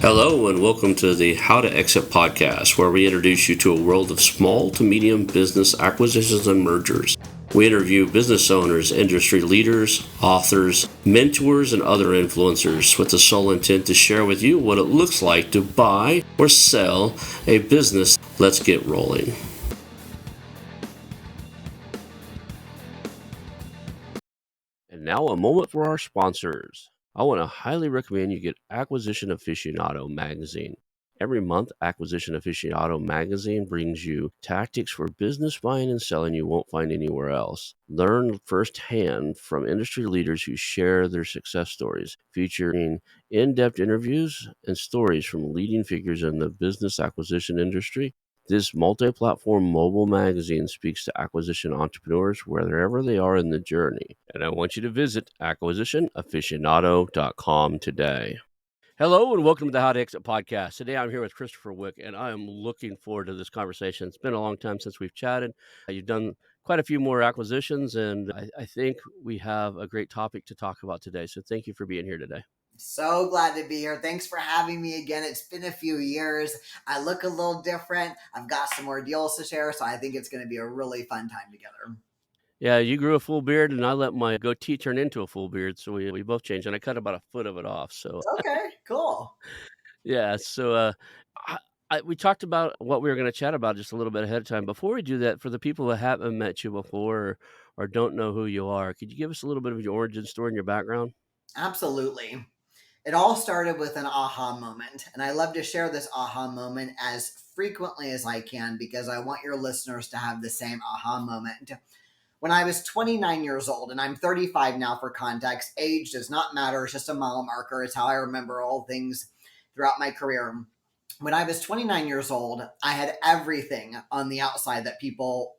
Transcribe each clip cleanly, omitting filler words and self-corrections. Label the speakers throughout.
Speaker 1: Hello, and welcome to the How to Exit podcast, where we introduce you to a world of small to medium business acquisitions and mergers. We interview business owners, industry leaders, authors, mentors, and other influencers with the sole intent to share with you what it looks like to buy or sell a business. Let's get rolling. And now a moment for our sponsors. I want to highly recommend you get Acquisition Aficionado magazine. Every month, Acquisition Aficionado magazine brings you tactics for business buying and selling you won't find anywhere else. Learn firsthand from industry leaders who share their success stories, featuring in-depth interviews and stories from leading figures in the business acquisition industry. This multi-platform mobile magazine speaks to acquisition entrepreneurs wherever they are in the journey. And I want you to visit acquisitionaficionado.com today. Hello and welcome to the How to Exit podcast. Today I'm here with Christopher Wick, and I am looking forward to this conversation. It's been a long time since we've chatted. You've done quite a few more acquisitions, and I think we have a great topic to talk about today. So thank you for being here today.
Speaker 2: So glad to be here. Thanks for having me again. It's been a few years. I look a little different. I've got some more deals to share, so I think it's going to be a really fun time together.
Speaker 1: Yeah, you grew a full beard, and I let my goatee turn into a full beard, so we both changed, and I cut about a foot of it off. So
Speaker 2: Okay, cool.
Speaker 1: yeah, so I, we talked about what we were going to chat about just a little bit ahead of time. Before we do that, for the people that haven't met you before or don't know who you are, could you give us a little bit of your origin story and your background?
Speaker 2: Absolutely. It all started with an aha moment, and I love to share this aha moment as frequently as I can because I want your listeners to have the same aha moment. When I was 29 years old, and I'm 35 now for context, age does not matter. It's just a mile marker. It's how I remember all things throughout my career. When I was 29 years old, I had everything on the outside that people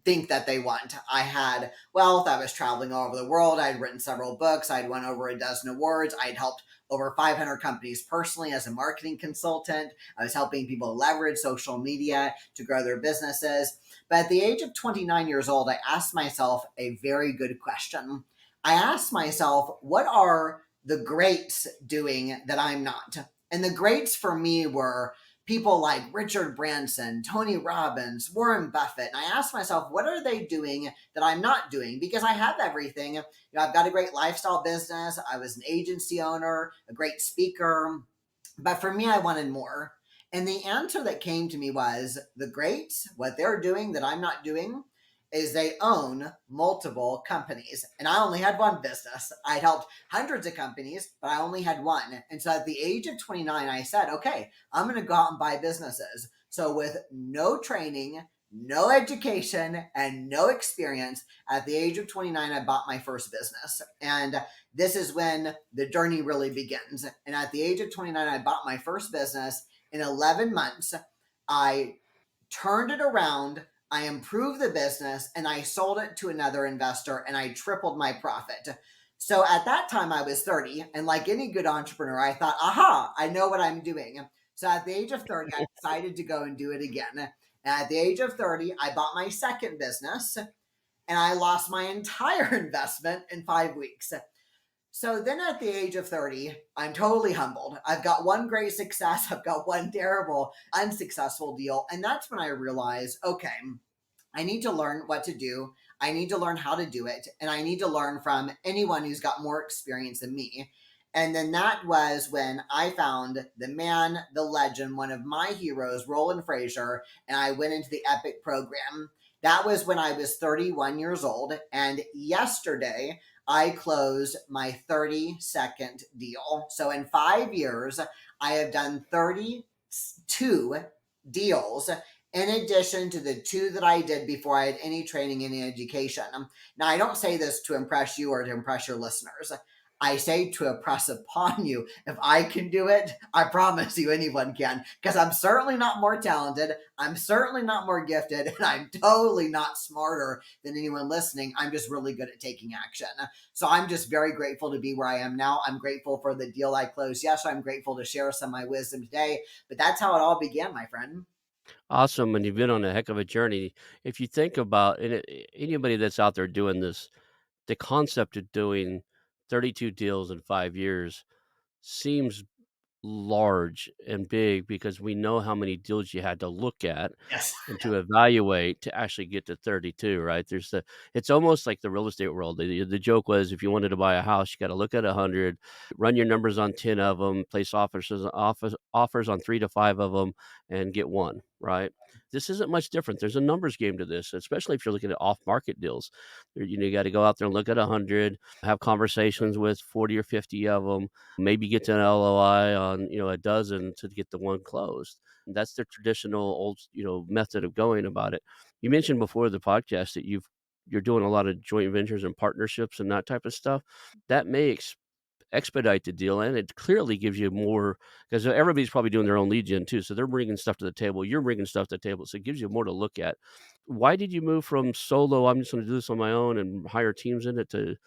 Speaker 2: think that they want. I had wealth. I was traveling all over the world. I'd written several books. I'd won over a dozen awards. I'd helped over 500 companies personally as a marketing consultant. I was helping people leverage social media to grow their businesses. But at the age of 29 years old, I asked myself a very good question. I asked myself, what are the greats doing that I'm not? And the greats for me were people like Richard Branson, Tony Robbins, Warren Buffett. And I asked myself, what are they doing that I'm not doing? Because I have everything. I've got a great lifestyle business. I was an agency owner, a great speaker. But for me, I wanted more. And the answer that came to me was the greats, what they're doing that I'm not doing is they own multiple companies. And I only had one business. I'd helped hundreds of companies, but I only had one. And so at the age of 29, I said, okay, I'm going to go out and buy businesses. So with no training, no education, and no experience, at the age of 29, I bought my first business. And this is when the journey really begins. And at the age of 29, I bought my first business. In 11 months, I turned it around. I improved the business and I sold it to another investor and I tripled my profit. So at that time, I was 30. And like any good entrepreneur, I thought, aha, I know what I'm doing. So at the age of 30, I decided to go and do it again. And at the age of 30, I bought my second business and I lost my entire investment in 5 weeks. So then at the age of 30, I'm totally humbled. I've got one great success, I've got one terrible, unsuccessful deal. And that's when I realized, okay, I need to learn what to do. I need to learn how to do it. And I need to learn from anyone who's got more experience than me. And then that was when I found the man, the legend, one of my heroes, Roland Frazier, and I went into the EPIC program. That was when I was 31 years old. And yesterday, I closed my 32nd deal. So in 5 years, I have done 32 deals in addition to the two that I did before I had any training, any education. Now, I don't say this to impress you or to impress your listeners. I say to impress upon you. If I can do it, I promise you anyone can. Because I'm certainly not more talented. I'm certainly not more gifted. And I'm totally not smarter than anyone listening. I'm just really good at taking action. So I'm just very grateful to be where I am now. I'm grateful for the deal I closed. Yes, I'm grateful to share some of my wisdom today. But that's how it all began, my friend.
Speaker 1: Awesome, and you've been on a heck of a journey. If you think about anybody that's out there doing this, the concept of doing 32 deals in 5 years seems large and big because we know how many deals you had to look at
Speaker 2: Yes.
Speaker 1: and to evaluate to actually get to 32, right? It's almost like the real estate world. The joke was if you wanted to buy a house, you got to look at 100, run your numbers on 10 of them, place offers on 3 to 5 of them and get one, right? This isn't much different. There's a numbers game to this, especially if you're looking at off-market deals. You got to go out there and look at 100, have conversations with 40 or 50 of them, maybe get to an LOI on, a dozen to get the one closed. That's the traditional old, method of going about it. You mentioned before the podcast that you're doing a lot of joint ventures and partnerships and that type of stuff. That may expedite the deal, and it clearly gives you more because everybody's probably doing their own lead gen too. So they're bringing stuff to the table. You're bringing stuff to the table. So it gives you more to look at. Why did you move from solo? I'm just going to do this on my own and hire teams in it to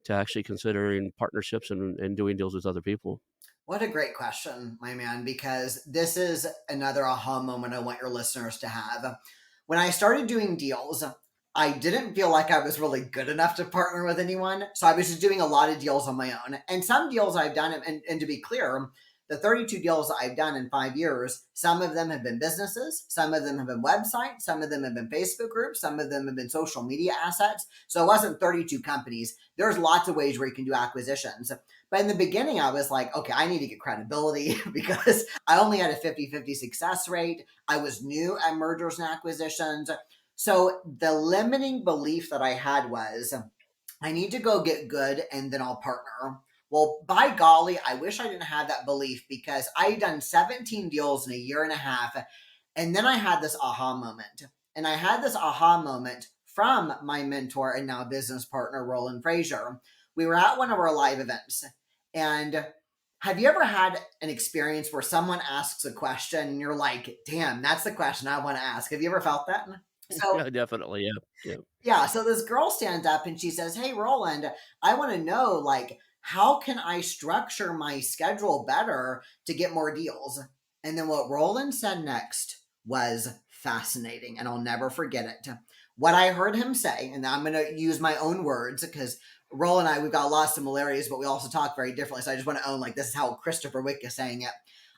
Speaker 1: actually considering partnerships and doing deals with other people?
Speaker 2: What a great question, my man, because this is another aha moment I want your listeners to have. When I started doing deals, I didn't feel like I was really good enough to partner with anyone. So I was just doing a lot of deals on my own. And some deals I've done, and to be clear, the 32 deals that I've done in 5 years, some of them have been businesses, some of them have been websites, some of them have been Facebook groups, some of them have been social media assets. So it wasn't 32 companies. There's lots of ways where you can do acquisitions. But in the beginning, I was like, okay, I need to get credibility because I only had a 50-50 success rate. I was new at mergers and acquisitions. So the limiting belief that I had was I need to go get good and then I'll partner. Well, by golly, I wish I didn't have that belief because I had done 17 deals in a year and a half. And then I had this aha moment. And I had this aha moment from my mentor and now business partner, Roland Frazier. We were at one of our live events. And have you ever had an experience where someone asks a question and you're like, damn, that's the question I want to ask? Have you ever felt that? So
Speaker 1: Yeah, definitely. Yeah. Yeah.
Speaker 2: yeah, so this girl stands up and she says, "Hey Roland, I want to know like how can I structure my schedule better to get more deals?" And then what Roland said next was fascinating and I'll never forget it. What I heard him say, and I'm going to use my own words because Roland and I we've got a lot of similarities, but we also talk very differently. So I just want to own like this is how Christopher Wick is saying it.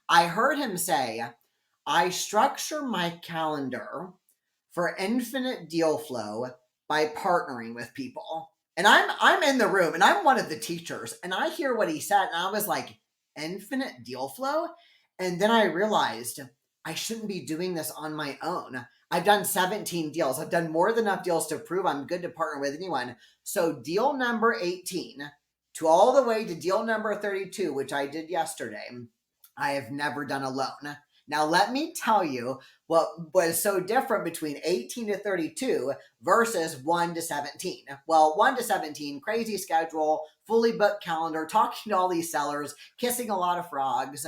Speaker 2: I heard him say, "I structure my calendar for infinite deal flow by partnering with people." And I'm in the room and I'm one of the teachers and I hear what he said and I was like, infinite deal flow? And then I realized I shouldn't be doing this on my own. I've done 17 deals. I've done more than enough deals to prove I'm good to partner with anyone. So deal number 18 to all the way to deal number 32, which I did yesterday, I have never done alone. Now, let me tell you what was so different between 18 to 32 versus 1 to 17. Well, 1 to 17, crazy schedule, fully booked calendar, talking to all these sellers, kissing a lot of frogs.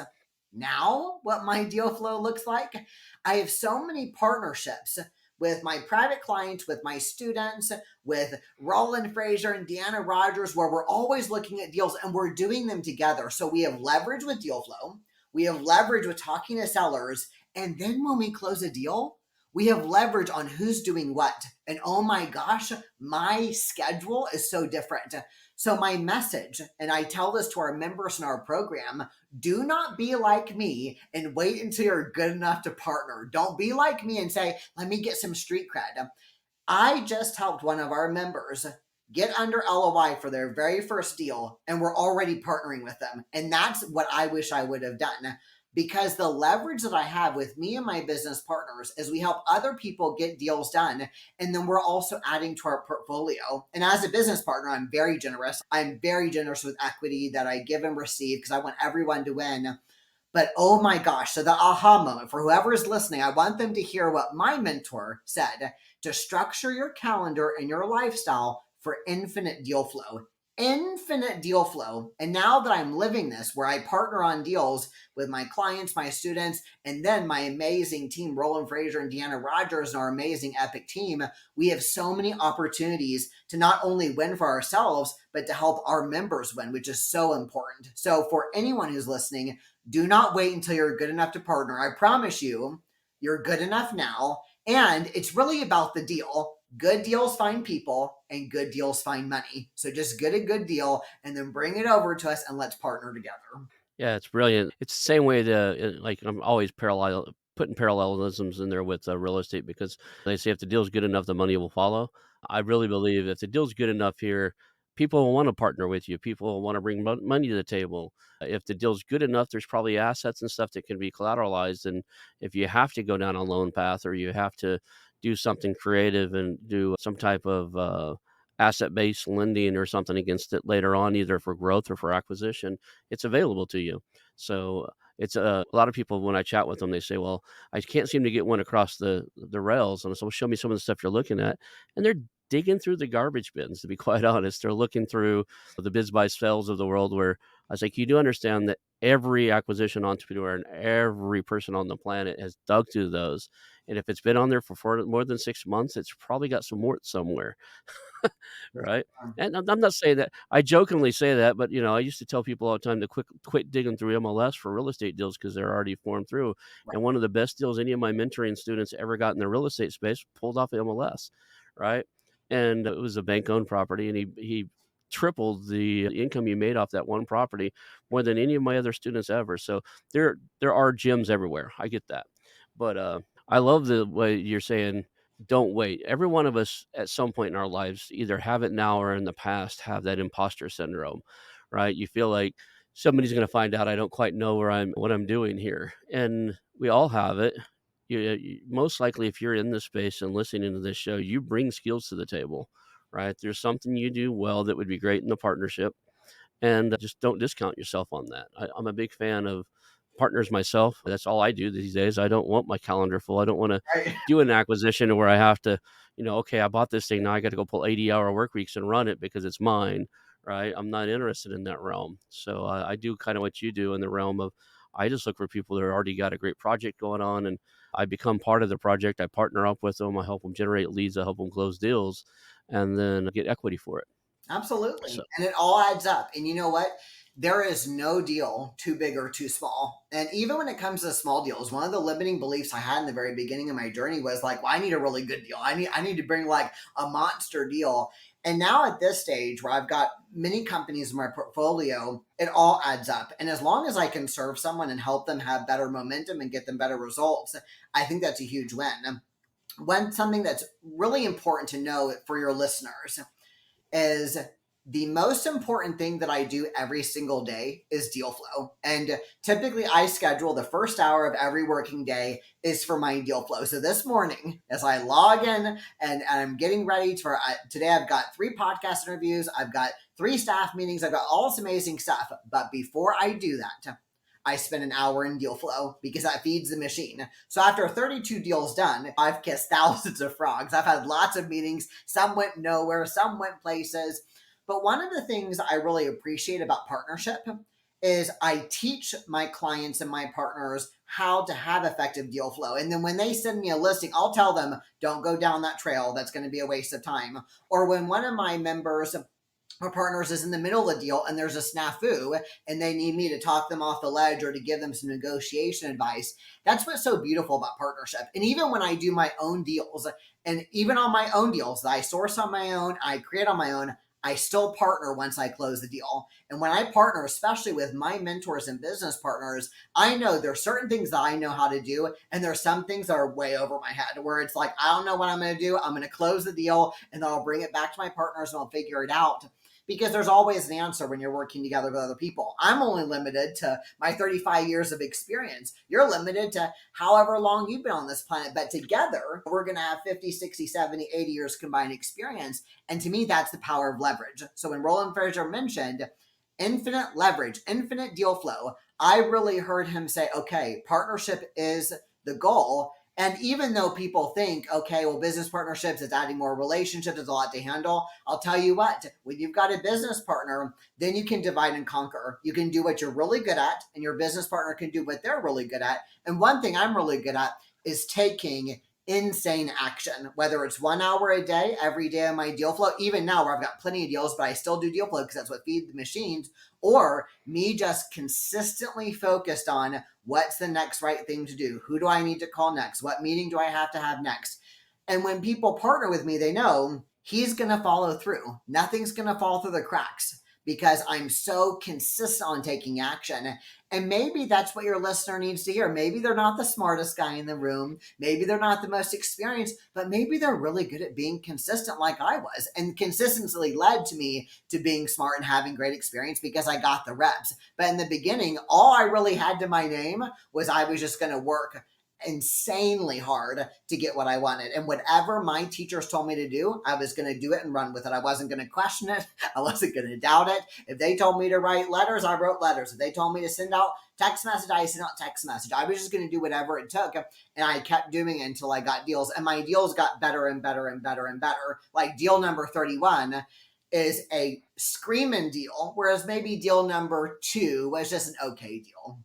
Speaker 2: Now, what my deal flow looks like, I have so many partnerships with my private clients, with my students, with Roland Frazier and Deanna Rogers, where we're always looking at deals and we're doing them together. So we have leverage with deal flow. We have leverage with talking to sellers. And then when we close a deal, we have leverage on who's doing what. And oh my gosh, my schedule is so different. So my message, and I tell this to our members in our program, do not be like me and wait until you're good enough to partner. Don't be like me and say, let me get some street cred. I just helped one of our members get under LOI for their very first deal, and we're already partnering with them. And that's what I wish I would have done because the leverage that I have with me and my business partners is we help other people get deals done. And then we're also adding to our portfolio. And as a business partner, I'm very generous. I'm very generous with equity that I give and receive because I want everyone to win. But oh my gosh, so the aha moment for whoever is listening, I want them to hear what my mentor said to structure your calendar and your lifestyle for infinite deal flow. Infinite deal flow. And now that I'm living this, where I partner on deals with my clients, my students, and then my amazing team, Roland Frazier and Deanna Rogers, and our amazing epic team, we have so many opportunities to not only win for ourselves, but to help our members win, which is so important. So for anyone who's listening, do not wait until you're good enough to partner. I promise you, you're good enough now. And it's really about the deal. Good deals find people and good deals find money. So just get a good deal and then bring it over to us and let's partner together.
Speaker 1: Yeah, it's brilliant. It's the same way like, I'm always putting parallelisms in there with, real estate because they say if the deal's good enough, the money will follow. I really believe if the deal's good enough here, people will wanna partner with you. People will wanna bring money to the table. If the deal's good enough, there's probably assets and stuff that can be collateralized, and if you have to go down a loan path or you have to do something creative and do some type of, asset-based lending or something against it later on, either for growth or for acquisition, it's available to you. So it's a lot of people when I chat with them, they say, "Well, I can't seem to get one across the rails." And I said, "Well, show me some of the stuff you're looking at." And they're digging through the garbage bins, to be quite honest. They're looking through the bids by sales of the world. Where I was like, you do understand that every acquisition entrepreneur and every person on the planet has dug through those. And if it's been on there for more than 6 months, it's probably got some warts somewhere. Right? And I'm not saying that I jokingly say that, but, I used to tell people all the time to quit digging through MLS for real estate deals because 'cause they're already formed through,
Speaker 2: Right.
Speaker 1: and one of the best deals any of my mentoring students ever got in the real estate space pulled off MLS, right? And it was a bank-owned property, and he tripled the income he made off that one property more than any of my other students ever. So there are gems everywhere, I get that. But, I love the way you're saying don't wait. Every one of us at some point in our lives, either have it now or in the past, have that imposter syndrome, right? You feel like somebody's going to find out I don't quite know what I'm doing here, and we all have it. Most likely, if you're in this space and listening to this show, you bring skills to the table, right? There's something you do well that would be great in the partnership, and just don't discount yourself on that. I'm a big fan of partners myself. That's all I do these days. I don't want my calendar full. I don't want to
Speaker 2: Right.
Speaker 1: do an acquisition where I have to, okay, I bought this thing. Now I got to go pull 80-hour work weeks and run it because it's mine, right? I'm not interested in that realm. So I do kind of what you do in the realm of I just look for people that already got a great project going on, and I become part of the project. I partner up with them. I help them generate leads. I help them close deals, and then get equity for it. So
Speaker 2: Absolutely. And it all adds up. And you know what? There is no deal too big or too small. And even when it comes to small deals, one of the limiting beliefs I had in the very beginning of my journey was like, well, I need a really good deal. I need to bring like a monster deal. And now at this stage where I've got many companies in my portfolio, it all adds up. And as long as I can serve someone and help them have better momentum and get them better results, I think that's a huge win. One something that's really important to know for your listeners is the most important thing that I do every single day is deal flow. And typically I schedule the first hour of every working day is for my deal flow. So this morning, as I log in and I'm getting ready for today, I've got 3 podcast interviews, I've got 3 staff meetings, I've got all this amazing stuff. But before I do that, I spend an hour in deal flow because that feeds the machine. So after 32 deals done, I've kissed thousands of frogs. I've had lots of meetings. Some went nowhere, some went places. But one of the things I really appreciate about partnership is I teach my clients and my partners how to have effective deal flow. And then when they send me a listing, I'll tell them, don't go down that trail. That's going to be a waste of time. Or when one of my members or partners is in the middle of the deal and there's a snafu and they need me to talk them off the ledge or to give them some negotiation advice. That's what's so beautiful about partnership. And even when I do my own deals, and even on my own deals that I source on my own, I create on my own, I still partner once I close the deal. And when I partner, especially with my mentors and business partners, I know there's certain things that I know how to do, and there's some things that are way over my head where it's like, I don't know what I'm going to do. I'm going to close the deal and then I'll bring it back to my partners and I'll figure it out, because there's always an answer when you're working together with other people. I'm only limited to my 35 years of experience. You're limited to however long you've been on this planet, but together we're going to have 50, 60, 70, 80 years combined experience. And to me, that's the power of leverage. So when Roland Fraser mentioned infinite leverage, infinite deal flow, I really heard him say, okay, partnership is the goal. And even though people think, okay, well, business partnerships is adding more relationships, it's a lot to handle. I'll tell you what, when you've got a business partner, then you can divide and conquer. You can do what you're really good at, and your business partner can do what they're really good at. And one thing I'm really good at is taking insane action, whether it's 1 hour a day, every day on my deal flow, even now where I've got plenty of deals, but I still do deal flow because that's what feeds the machines, or me just consistently focused on what's the next right thing to do? Who do I need to call next? What meeting do I have next? And when people partner with me, they know he's going to follow through. Nothing's going to fall through the cracks. because I'm so consistent on taking action. And maybe that's what your listener needs to hear. Maybe they're not the smartest guy in the room. Maybe they're not the most experienced, but maybe they're really good at being consistent like I was. And consistency led to me to being smart and having great experience because I got the reps. But in the beginning, all I really had to my name was I was just going to work insanely hard to get what I wanted. And whatever my teachers told me to do, I was going to do it and run with it. I wasn't going to question it. I wasn't going to doubt it. If they told me to write letters, I wrote letters. If they told me to send out text message, I sent out text message. I was just going to do whatever it took. And I kept doing it until I got deals. And my deals got better and better and better and better. Like deal number 31 is a screaming deal, whereas maybe deal number 2 was just an okay deal.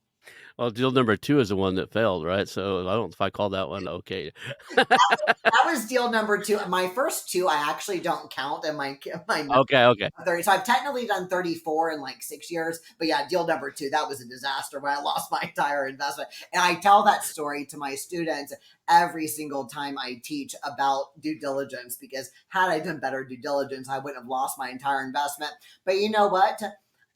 Speaker 1: Well, deal number 2 is the one that failed, right? So I don't know if I call that one okay.
Speaker 2: That was deal number 2. My first 2, I actually don't count in my
Speaker 1: Okay, okay.
Speaker 2: 30. So I've technically done 34 in like 6 years. But yeah, deal number 2, that was a disaster when I lost my entire investment. And I tell that story to my students every single time I teach about due diligence, because had I done better due diligence, I wouldn't have lost my entire investment. But you know what?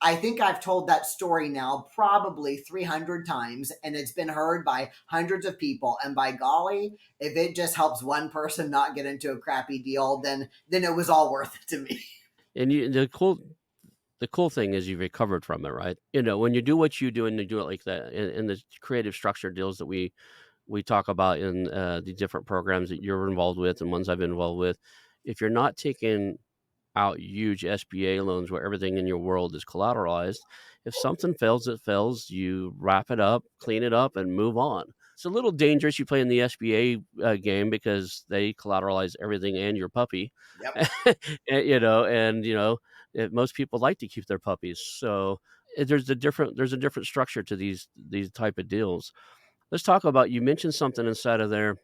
Speaker 2: I think I've told that story now probably 300 times, and it's been heard by hundreds of people. And by golly, if it just helps one person not get into a crappy deal, then it was all worth it to me.
Speaker 1: And the cool thing is you've recovered from it, right? You know, when you do what you do and you do it like that in the creative structure deals that we talk about in the different programs that you're involved with and ones I've been involved with, if you're not taking out huge SBA loans where everything in your world is collateralized, if something fails, it fails. You wrap it up, clean it up, and move on. It's a little dangerous. You play in the SBA game because they collateralize everything and your puppy,
Speaker 2: Yep.
Speaker 1: most people like to keep their puppies. So there's a different structure to these type of deals. Let's talk about, you mentioned something inside of there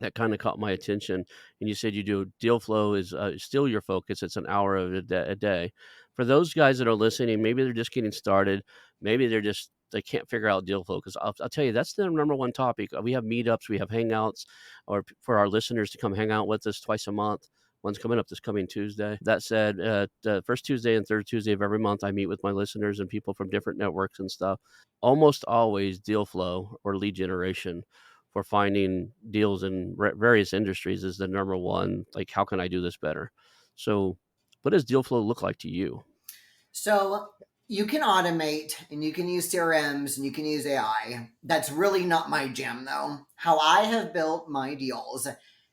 Speaker 1: that kind of caught my attention. And you said you do deal flow is still your focus. It's an hour of a day. For those guys that are listening, maybe they're just getting started. Maybe they can't figure out deal flow, because I'll tell you, that's the number one topic. We have meetups, we have hangouts, or for our listeners to come hang out with us twice a month. One's coming up this coming Tuesday. That said, the first Tuesday and third Tuesday of every month, I meet with my listeners and people from different networks and stuff. Almost always deal flow or lead generation for finding deals in various industries is the number one. Like, how can I do this better? So what does deal flow look like to you?
Speaker 2: So you can automate and you can use CRMs and you can use AI. That's really not my jam though. How I have built my deals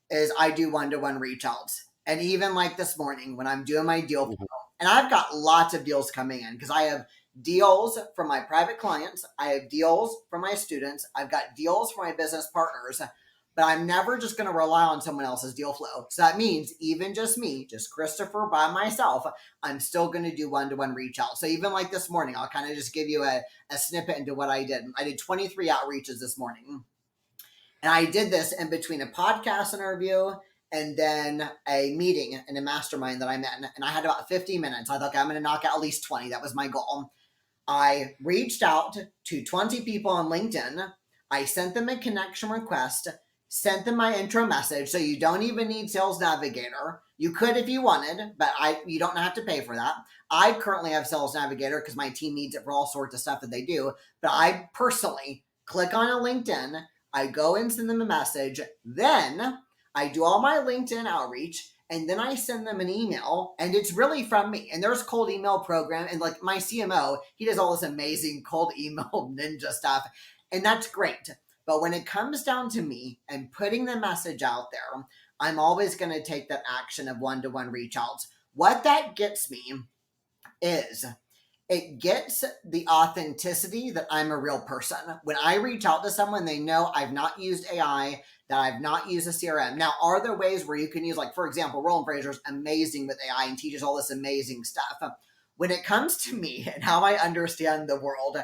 Speaker 2: is I do one-to-one reach outs. And even like this morning when I'm doing my deal flow,
Speaker 1: Mhm.
Speaker 2: and I've got lots of deals coming in because I have deals from my private clients, I have deals from my students, I've got deals for my business partners, but I'm never just going to rely on someone else's deal flow. So that means even just me, just Christopher by myself, I'm still going to do one-to-one reach out. So even like this morning, I'll kind of just give you a snippet into what I did. I did 23 outreaches this morning. And I did this in between a podcast interview and then a meeting and a mastermind that I'm in. And I had about 50 minutes. I thought, okay, I'm going to knock out at least 20. That was my goal. I reached out to 20 people on LinkedIn. I sent them a connection request, sent them my intro message. So you don't even need Sales Navigator. You could if you wanted, but you don't have to pay for that. I currently have Sales Navigator because my team needs it for all sorts of stuff that they do. But I personally click on a LinkedIn, I go and send them a message. Then I do all my LinkedIn outreach, and then I send them an email, and it's really from me. And there's cold email program, and like my CMO, he does all this amazing cold email ninja stuff, and that's great. But when it comes down to me and putting the message out there, I'm always going to take that action of one-to-one reach outs. What that gets me is it gets the authenticity that I'm a real person. When I reach out to someone, they know I've not used AI, that I've not used a CRM. Now, are there ways where you can use, like, for example, Roland Fraser's amazing with AI and teaches all this amazing stuff. When it comes to me and how I understand the world,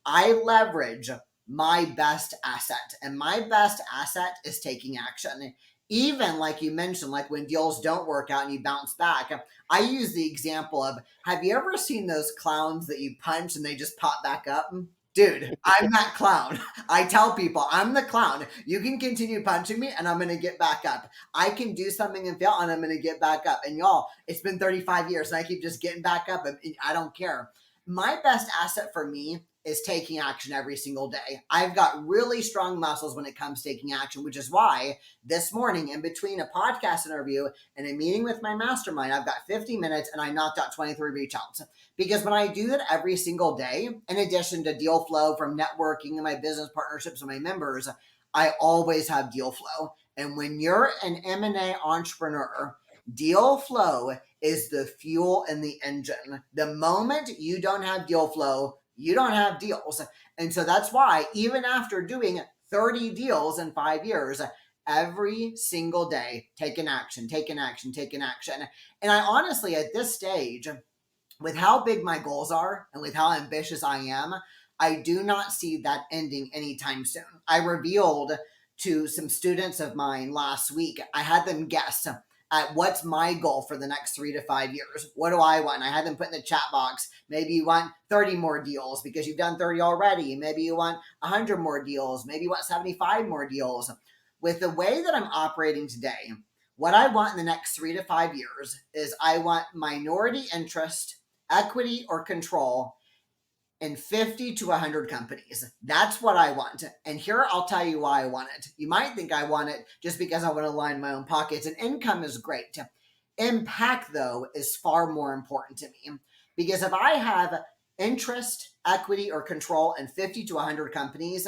Speaker 2: I leverage my best asset. And my best asset is taking action. Even like you mentioned, like when deals don't work out and you bounce back, I use the example of, have you ever seen those clowns that you punch and they just pop back up? Dude, I'm that clown. I tell people I'm the clown. You can continue punching me and I'm going to get back up. I can do something and fail and I'm going to get back up. And y'all, it's been 35 years and I keep just getting back up and I don't care. My best asset for me is taking action every single day. I've got really strong muscles when it comes to taking action, which is why this morning, in between a podcast interview and a meeting with my mastermind, I've got 50 minutes and I knocked out 23 reach outs. Because when I do that every single day, in addition to deal flow from networking and my business partnerships with my members, I always have deal flow. And when you're an M&A entrepreneur, deal flow is the fuel and the engine. The moment you don't have deal flow, you don't have deals. And so that's why, even after doing 30 deals in 5 years, every single day, take an action, take an action, take an action. And I honestly, at this stage, with how big my goals are and with how ambitious I am, I do not see that ending anytime soon. I revealed to some students of mine last week, I had them guess at what's my goal for the next 3 to 5 years. What do I want? I had them put in the chat box. Maybe you want 30 more deals because you've done 30 already. Maybe you want 100 more deals. Maybe you want 75 more deals. With the way that I'm operating today, what I want in the next 3 to 5 years is I want minority interest, equity, or control in 50 to 100 companies. That's what I want. And here I'll tell you why I want it. You might think I want it just because I want to line my own pockets, and income is great. Impact, though, is far more important to me because if I have interest, equity, or control in 50 to 100 companies,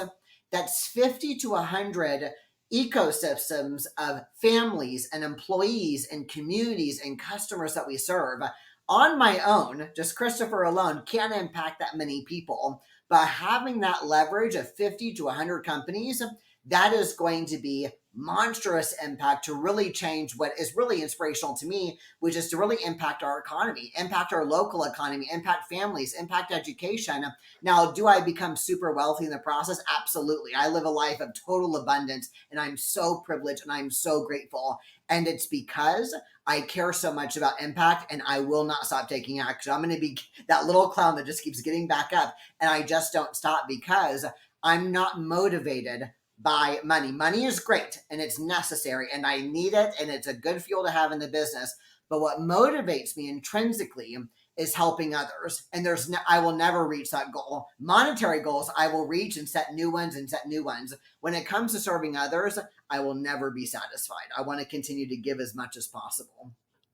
Speaker 2: that's 50 to 100 ecosystems of families and employees and communities and customers that we serve. On my own, just Christopher alone can't impact that many people. But having that leverage of 50 to 100 companies, that is going to be monstrous impact to really change what is really inspirational to me, which is to really impact our economy, impact our local economy, impact families, impact education. Now, do I become super wealthy in the process? Absolutely. I live a life of total abundance and I'm so privileged and I'm so grateful. And it's because I care so much about impact and I will not stop taking action. I'm going to be that little clown that just keeps getting back up and I just don't stop because I'm not motivated by money. Money is great and it's necessary and I need it and it's a good fuel to have in the business. But what motivates me intrinsically is helping others. And I will never reach that goal. Monetary goals I will reach and set new ones and set new ones. When it comes to serving others, I will never be satisfied. I want to continue to give as much as possible.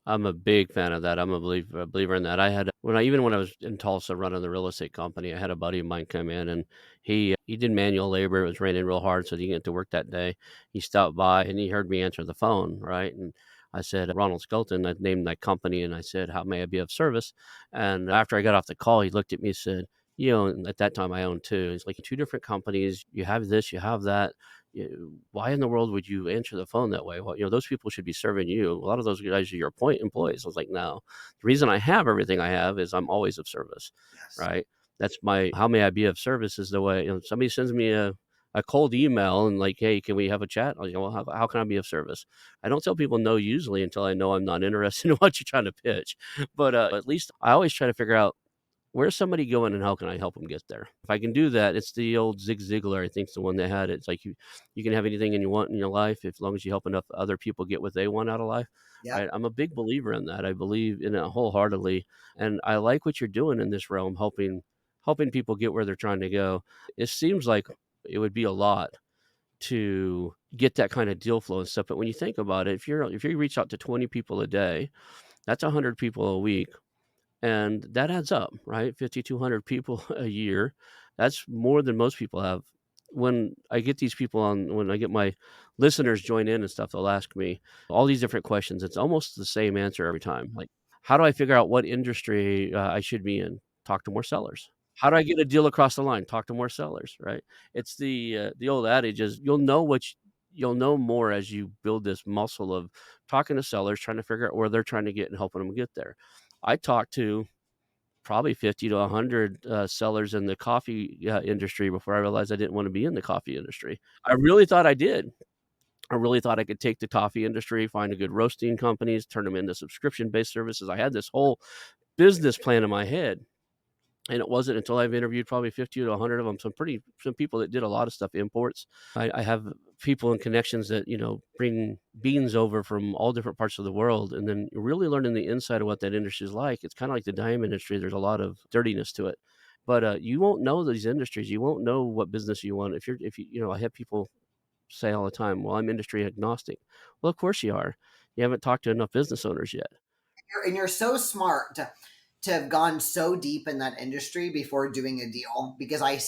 Speaker 1: I'm a big fan of that. I'm a believer in that. I had when I was in Tulsa running the real estate company, I had a buddy of mine come in and he did manual labor. It was raining real hard, so he didn't get to work that day. He stopped by and he heard me answer the phone, right? And I said, Ronald Skelton, I named that company and I said, how may I be of service? And after I got off the call, he looked at me and said, you know, and at that time I owned two. He's like, two different companies, you have this, you have that. Why in the world would you answer the phone that way? Well, those people should be serving you. A lot of those guys are your point employees. I was like, no, the reason I have everything I have is I'm always of service,
Speaker 2: Yes.
Speaker 1: right? That's how may I be of service is the way, somebody sends me a cold email and like, hey, can we have a chat? I go, well, how can I be of service? I don't tell people no usually until I know I'm not interested in what you're trying to pitch. But at least I always try to figure out where's somebody going and how can I help them get there? If I can do that, it's the old Zig Ziglar, I think, is the one that had it. It's like you can have anything you want in your life as long as you help enough other people get what they want out of life.
Speaker 2: Yep.
Speaker 1: Right? I'm a big believer in that. I believe in it wholeheartedly, and I like what you're doing in this realm, helping people get where they're trying to go. It seems like it would be a lot to get that kind of deal flow and stuff. But when you think about it, if you reach out to 20 people a day, that's 100 people a week and that adds up, right? 5,200 people a year. That's more than most people have. When I get these people on, when I get my listeners join in and stuff, they'll ask me all these different questions. It's almost the same answer every time. Like, how do I figure out what industry I should be in? Talk to more sellers. How do I get a deal across the line? Talk to more sellers, right? It's the old adage is you'll know more as you build this muscle of talking to sellers, trying to figure out where they're trying to get and helping them get there. I talked to probably 50 to 100 sellers in the coffee industry before I realized I didn't want to be in the coffee industry. I really thought I did. I really thought I could take the coffee industry, find a good roasting companies, turn them into subscription based services. I had this whole business plan in my head. And it wasn't until I've interviewed probably 50 to 100 of them, some people that did a lot of stuff imports. I have people and connections that, bring beans over from all different parts of the world, and then really learning the inside of what that industry is like. It's kind of like the diamond industry. There's a lot of dirtiness to it. But you won't know these industries. You won't know what business you want if you I have people say all the time, "Well, I'm industry agnostic." Well, of course you are. You haven't talked to enough business owners yet.
Speaker 2: And you're so smart to have gone so deep in that industry before doing a deal, because I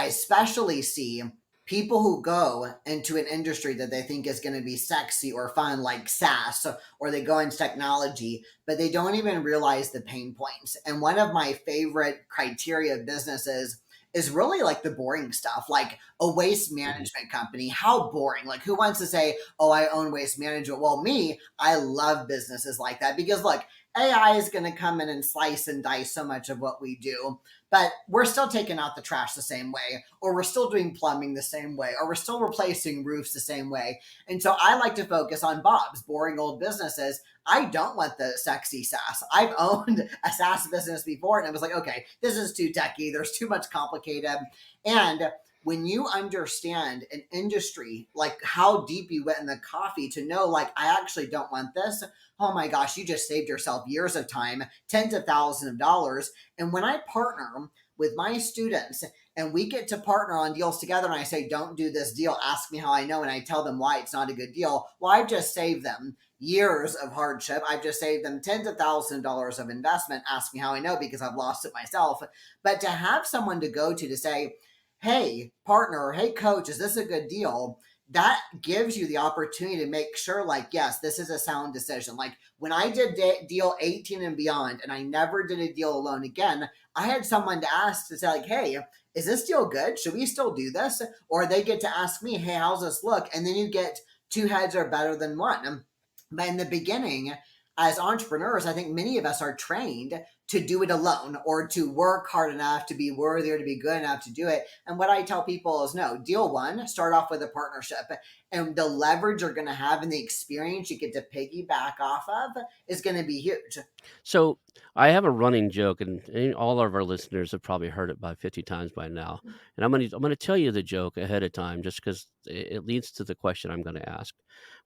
Speaker 2: especially see people who go into an industry that they think is going to be sexy or fun, like SaaS, or they go into technology, but they don't even realize the pain points. And one of my favorite criteria of businesses is really like the boring stuff, like a waste
Speaker 1: Mhm.
Speaker 2: management company. How boring. Like, who wants to say, oh, I own waste management? Well, me, I love businesses like that, because look, AI is going to come in and slice and dice so much of what we do, but we're still taking out the trash the same way, or we're still doing plumbing the same way, or we're still replacing roofs the same way. And so I like to focus on Bob's boring old businesses. I don't want the sexy SaaS. I've owned a SaaS business before, and it was like, okay, this is too techy. There's too much complicated. And when you understand an industry, like how deep you went in the coffee to know, like, I actually don't want this. Oh my gosh, you just saved yourself years of time, tens of thousands of dollars. And when I partner with my students and we get to partner on deals together, and I say, don't do this deal, ask me how I know, and I tell them why it's not a good deal, well, I've just saved them years of hardship. I've just saved them tens of thousands of dollars of investment. Ask me how I know, because I've lost it myself. But to have someone to go to say, hey, partner, hey, coach, is this a good deal? That gives you the opportunity to make sure, like, yes, this is a sound decision. Like when I did deal 18 and beyond, and I never did a deal alone again, I had someone to ask to say, like, hey, is this deal good? Should we still do this? Or they get to ask me, hey, how's this look? And then you get two heads are better than one. But in the beginning, as entrepreneurs, I think many of us are trained to do it alone, or to work hard enough to be worthy or to be good enough to do it. And what I tell people is, no, deal one, start off with a partnership. And the leverage you're going to have and the experience you get to piggyback off of is going to be huge.
Speaker 1: So I have a running joke, and all of our listeners have probably heard it by 50 times by now. And I'm gonna tell you the joke ahead of time, just because it leads to the question I'm going to ask.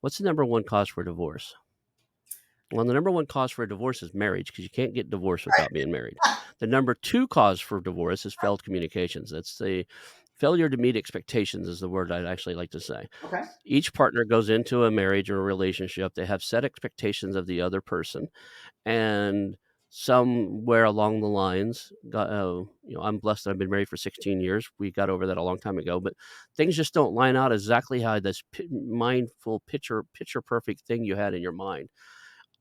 Speaker 1: What's the number one cause for divorce? Well, the number one cause for a divorce is marriage, because you can't get divorced without being married. The number two cause for divorce is failed communications. That's the failure to meet expectations, is the word I'd actually like to say.
Speaker 2: Okay.
Speaker 1: Each partner goes into a marriage or a relationship. They have set expectations of the other person, and somewhere along the lines, I'm blessed that I've been married for 16 years. We got over that a long time ago, but things just don't line out exactly how this mindful picture perfect thing you had in your mind.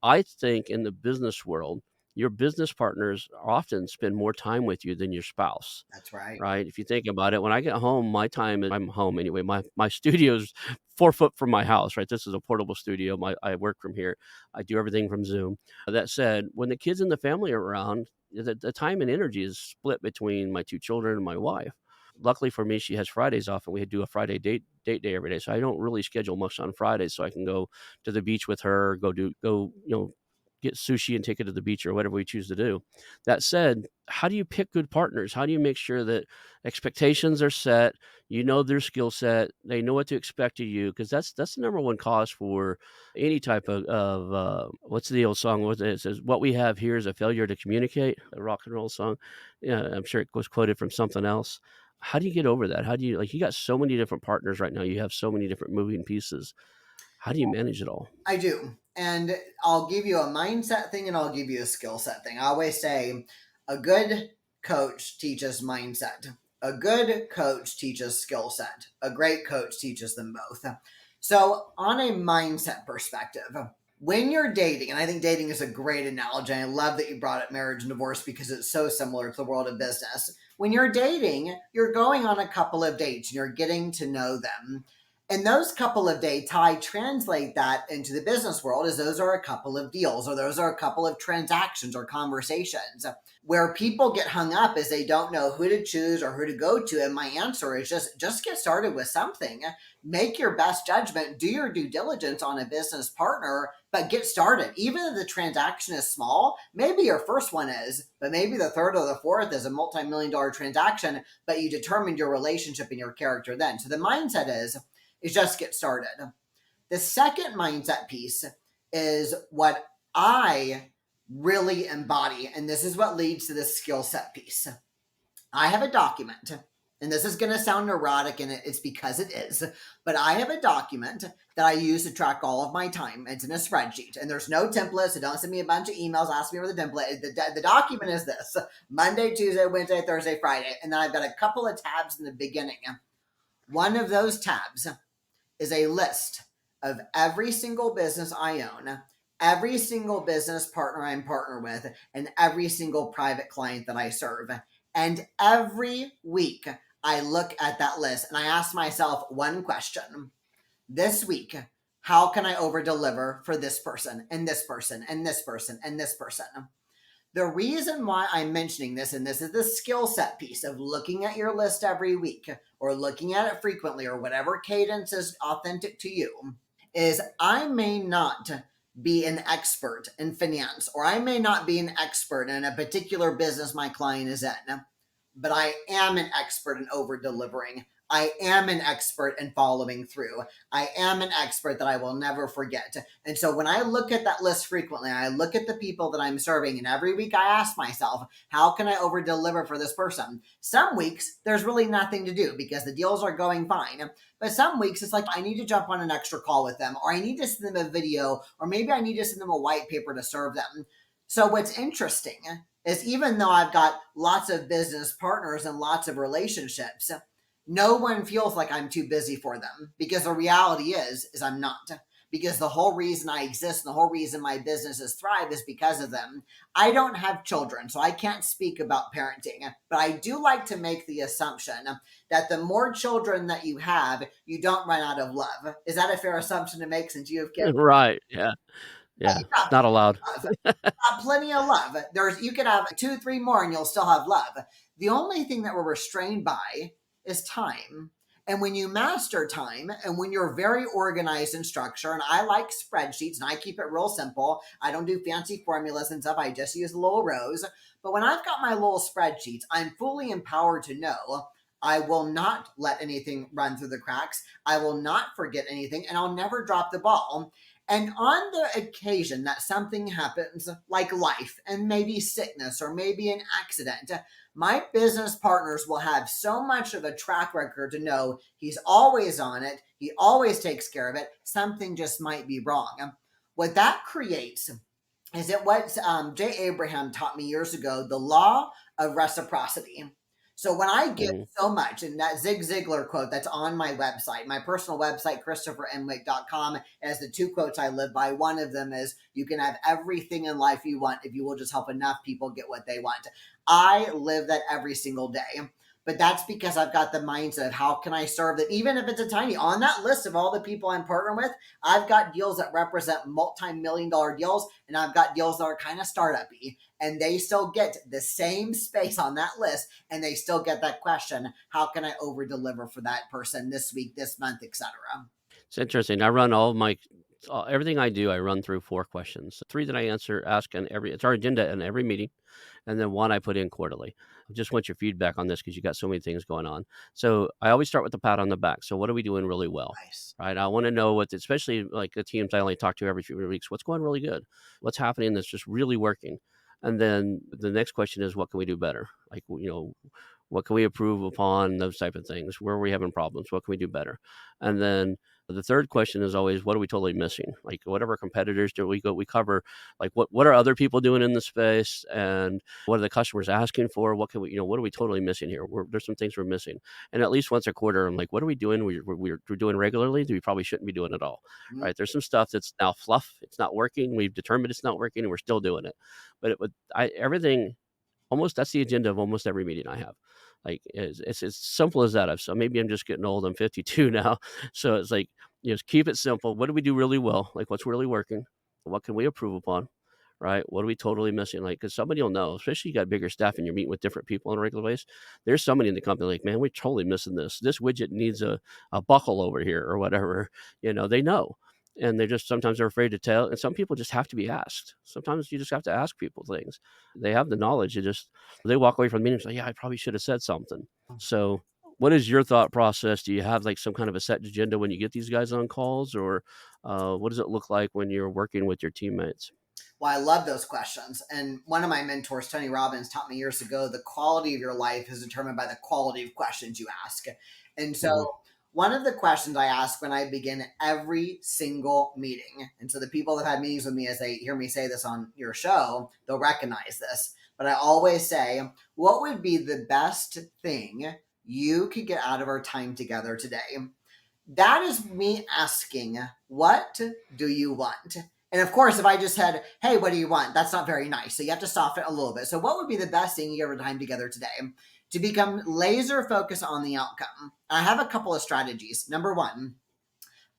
Speaker 1: I think in the business world, your business partners often spend more time with you than your spouse.
Speaker 2: That's right.
Speaker 1: Right? If you think about it, when I get home, I'm home anyway. My studio's 4 foot from my house, right? This is a portable studio. I work from here. I do everything from Zoom. That said, when the kids and the family are around, the time and energy is split between my 2 children and my wife. Luckily for me, she has Fridays off, and we do a Friday date day every day. So I don't really schedule much on Fridays, so I can go to the beach with her, get sushi and take it to the beach or whatever we choose to do. That said, how do you pick good partners? How do you make sure that expectations are set? You know their skill set. They know what to expect of you, because that's the number one cause for any type of what's the old song? It says, "What we have here is a failure to communicate." A rock and roll song. Yeah, I'm sure it was quoted from something else. How do you get over that? How do you, like, you got so many different partners right now. You have so many different moving pieces. How do you manage it all?
Speaker 2: I do. And I'll give you a mindset thing and I'll give you a skill set thing. I always say a good coach teaches mindset. A good coach teaches skill set. A great coach teaches them both. So, on a mindset perspective, when you're dating, and I think dating is a great analogy. I love that you brought up marriage and divorce because it's so similar to the world of business. When you're dating, you're going on a couple of dates and you're getting to know them. And those couple of dates, how I translate that into the business world is those are a couple of deals, or those are a couple of transactions or conversations. Where people get hung up is they don't know who to choose or who to go to. And my answer is just get started with something. Make your best judgment, do your due diligence on a business partner, But get started. Even if the transaction is small, maybe your first one is, but maybe the third or the fourth is a multi-million dollar transaction, but you determined your relationship and your character then. So the mindset is just get started. The second mindset piece is what I really embody, and this is what leads to the skill set piece. I have a document, and this is going to sound neurotic, and it's because it is, but I have a document that I use to track all of my time. It's in a spreadsheet, and there's no template, so don't send me a bunch of emails asking me for the template. The document is this: Monday, Tuesday, Wednesday, Thursday, Friday, and then I've got a couple of tabs in the beginning. One of those tabs is a list of every single business I own, every single business partner I'm partner with, and every single private client that I serve. And every week I look at that list and I ask myself one question. This week, how can I over deliver for this person and this person and this person and this person? The reason why I'm mentioning this, and this is the skill set piece of looking at your list every week or looking at it frequently or whatever cadence is authentic to you, is I may not be an expert in finance, or I may not be an expert in a particular business my client is in, but I am an expert in over delivering. I am an expert in following through. I am an expert that I will never forget. And so when I look at that list frequently, I look at the people that I'm serving, and every week I ask myself, how can I over deliver for this person? Some weeks there's really nothing to do because the deals are going fine. But some weeks it's like I need to jump on an extra call with them, or I need to send them a video, or maybe I need to send them a white paper to serve them. So what's interesting is even though I've got lots of business partners and lots of relationships, no one feels like I'm too busy for them, because the reality is I'm not. Because the whole reason I exist and the whole reason my businesses thrive is because of them. I don't have children, so I can't speak about parenting, but I do like to make the assumption that the more children that you have, you don't run out of love. Is that a fair assumption to make since you have kids?
Speaker 1: Right. Yeah. Yeah.
Speaker 2: You've
Speaker 1: It's
Speaker 2: got
Speaker 1: not allowed.
Speaker 2: plenty of love. You could have 2, 3 more and you'll still have love. The only thing that we're restrained by is time. And when you master time and when you're very organized in structure, and I like spreadsheets and I keep it real simple. I don't do fancy formulas and stuff. I just use little rows. But when I've got my little spreadsheets, I'm fully empowered to know I will not let anything run through the cracks. I will not forget anything, and I'll never drop the ball. And on the occasion that something happens, like life and maybe sickness or maybe an accident, my business partners will have so much of a track record to know he's always on it, he always takes care of it, something just might be wrong. What that creates is it what Jay Abraham taught me years ago, the law of reciprocity. So when I give
Speaker 1: Mhm.
Speaker 2: so much, and that Zig Ziglar quote that's on my website, my personal website, ChristopherMWick.com, has the 2 quotes I live by. One of them is, you can have everything in life you want if you will just help enough people get what they want. I live that every single day. But that's because I've got the mindset of how can I serve that, even if it's a tiny, on that list of all the people I'm partnering with, I've got deals that represent multi-million dollar deals, and I've got deals that are kind of startup-y, and they still get the same space on that list, and they still get that question, how can I over deliver for that person this week, this month, etc.
Speaker 1: It's interesting. I run all of my everything I do, I run through 4 questions. 3 that I ask in every it's our agenda in every meeting, and then 1 I put in quarterly. I just want your feedback on this because you got so many things going on. So, I always start with the pat on the back. So, what are we doing really well?
Speaker 2: Nice.
Speaker 1: Right? I wanna know what, especially like the teams I only talk to every few weeks, what's going really good? What's happening that's just really working? And then the next question is, what can we do better? Like, what can we improve upon, those type of things? Where are we having problems? What can we do better? And then the third question is always, what are we totally missing? Like, whatever competitors do we cover, like what are other people doing in the space, and what are the customers asking for? What can we, what are we totally missing here? There's some things we're missing. And at least once a quarter, I'm like, what are we doing? We're doing regularly that we probably shouldn't be doing at all.
Speaker 2: Mm.
Speaker 1: Right? There's some stuff that's now fluff. It's not working. We've determined it's not working, and we're still doing it. But everything, almost, that's the agenda of almost every meeting I have. Like, it's as simple as that. So maybe I'm just getting old. I'm 52 now. So it's like, just keep it simple. What do we do really well? Like, what's really working? What can we improve upon? Right? What are we totally missing? Like, because somebody will know, especially you got bigger staff and you're meeting with different people on a regular basis. There's somebody in the company like, man, we're totally missing this. This widget needs a buckle over here or whatever. They know. and they just sometimes they're afraid to tell. And some people just have to be asked. Sometimes you just have to ask people things. They have the knowledge. They walk away from the meeting and say, yeah, I probably should have said something. So what is your thought process? Do you have like some kind of a set agenda when you get these guys on calls, or what does it look like when you're working with your teammates?
Speaker 2: Well, I love those questions. And one of my mentors, Tony Robbins, taught me years ago the quality of your life is determined by the quality of questions you ask. And
Speaker 1: Mhm.
Speaker 2: so, one of the questions I ask when I begin every single meeting, and so the people that have had meetings with me, as they hear me say this on your show, they'll recognize this. But I always say, what would be the best thing you could get out of our time together today? That is me asking, what do you want? And of course, if I just said, hey, what do you want? That's not very nice. So you have to soften it a little bit. So, what would be the best thing you ever time together today? To become laser focused on the outcome. I have a couple of strategies. Number one,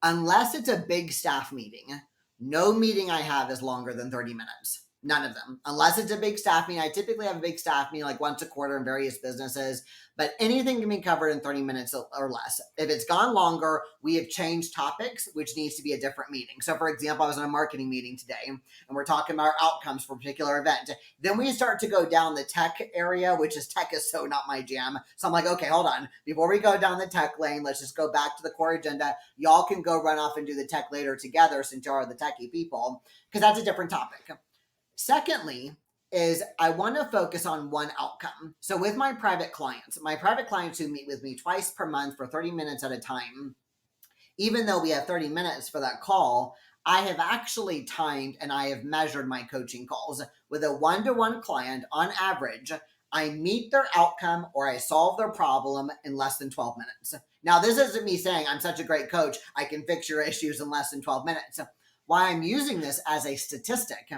Speaker 2: unless it's a big staff meeting, no meeting I have is longer than 30 minutes. None of them. Unless it's a big staff meeting. I typically have a big staff meeting like once a quarter in various businesses, but anything can be covered in 30 minutes or less. If it's gone longer, we have changed topics, which needs to be a different meeting. So, for example, I was in a marketing meeting today and we're talking about our outcomes for a particular event. Then we start to go down the tech area, which is tech is so not my jam. So I'm like, okay, hold on. Before we go down the tech lane, let's just go back to the core agenda. Y'all can go run off and do the tech later together since you are the techie people, because that's a different topic. Secondly, is I want to focus on one outcome. So with my private clients who meet with me twice per month for 30 minutes at a time, even though we have 30 minutes for that call, I have actually timed and I have measured my coaching calls. With a one-to-one client, on average, I meet their outcome or I solve their problem in less than 12 minutes. Now, this isn't me saying I'm such a great coach, I can fix your issues in less than 12 minutes. Why I'm using this as a statistic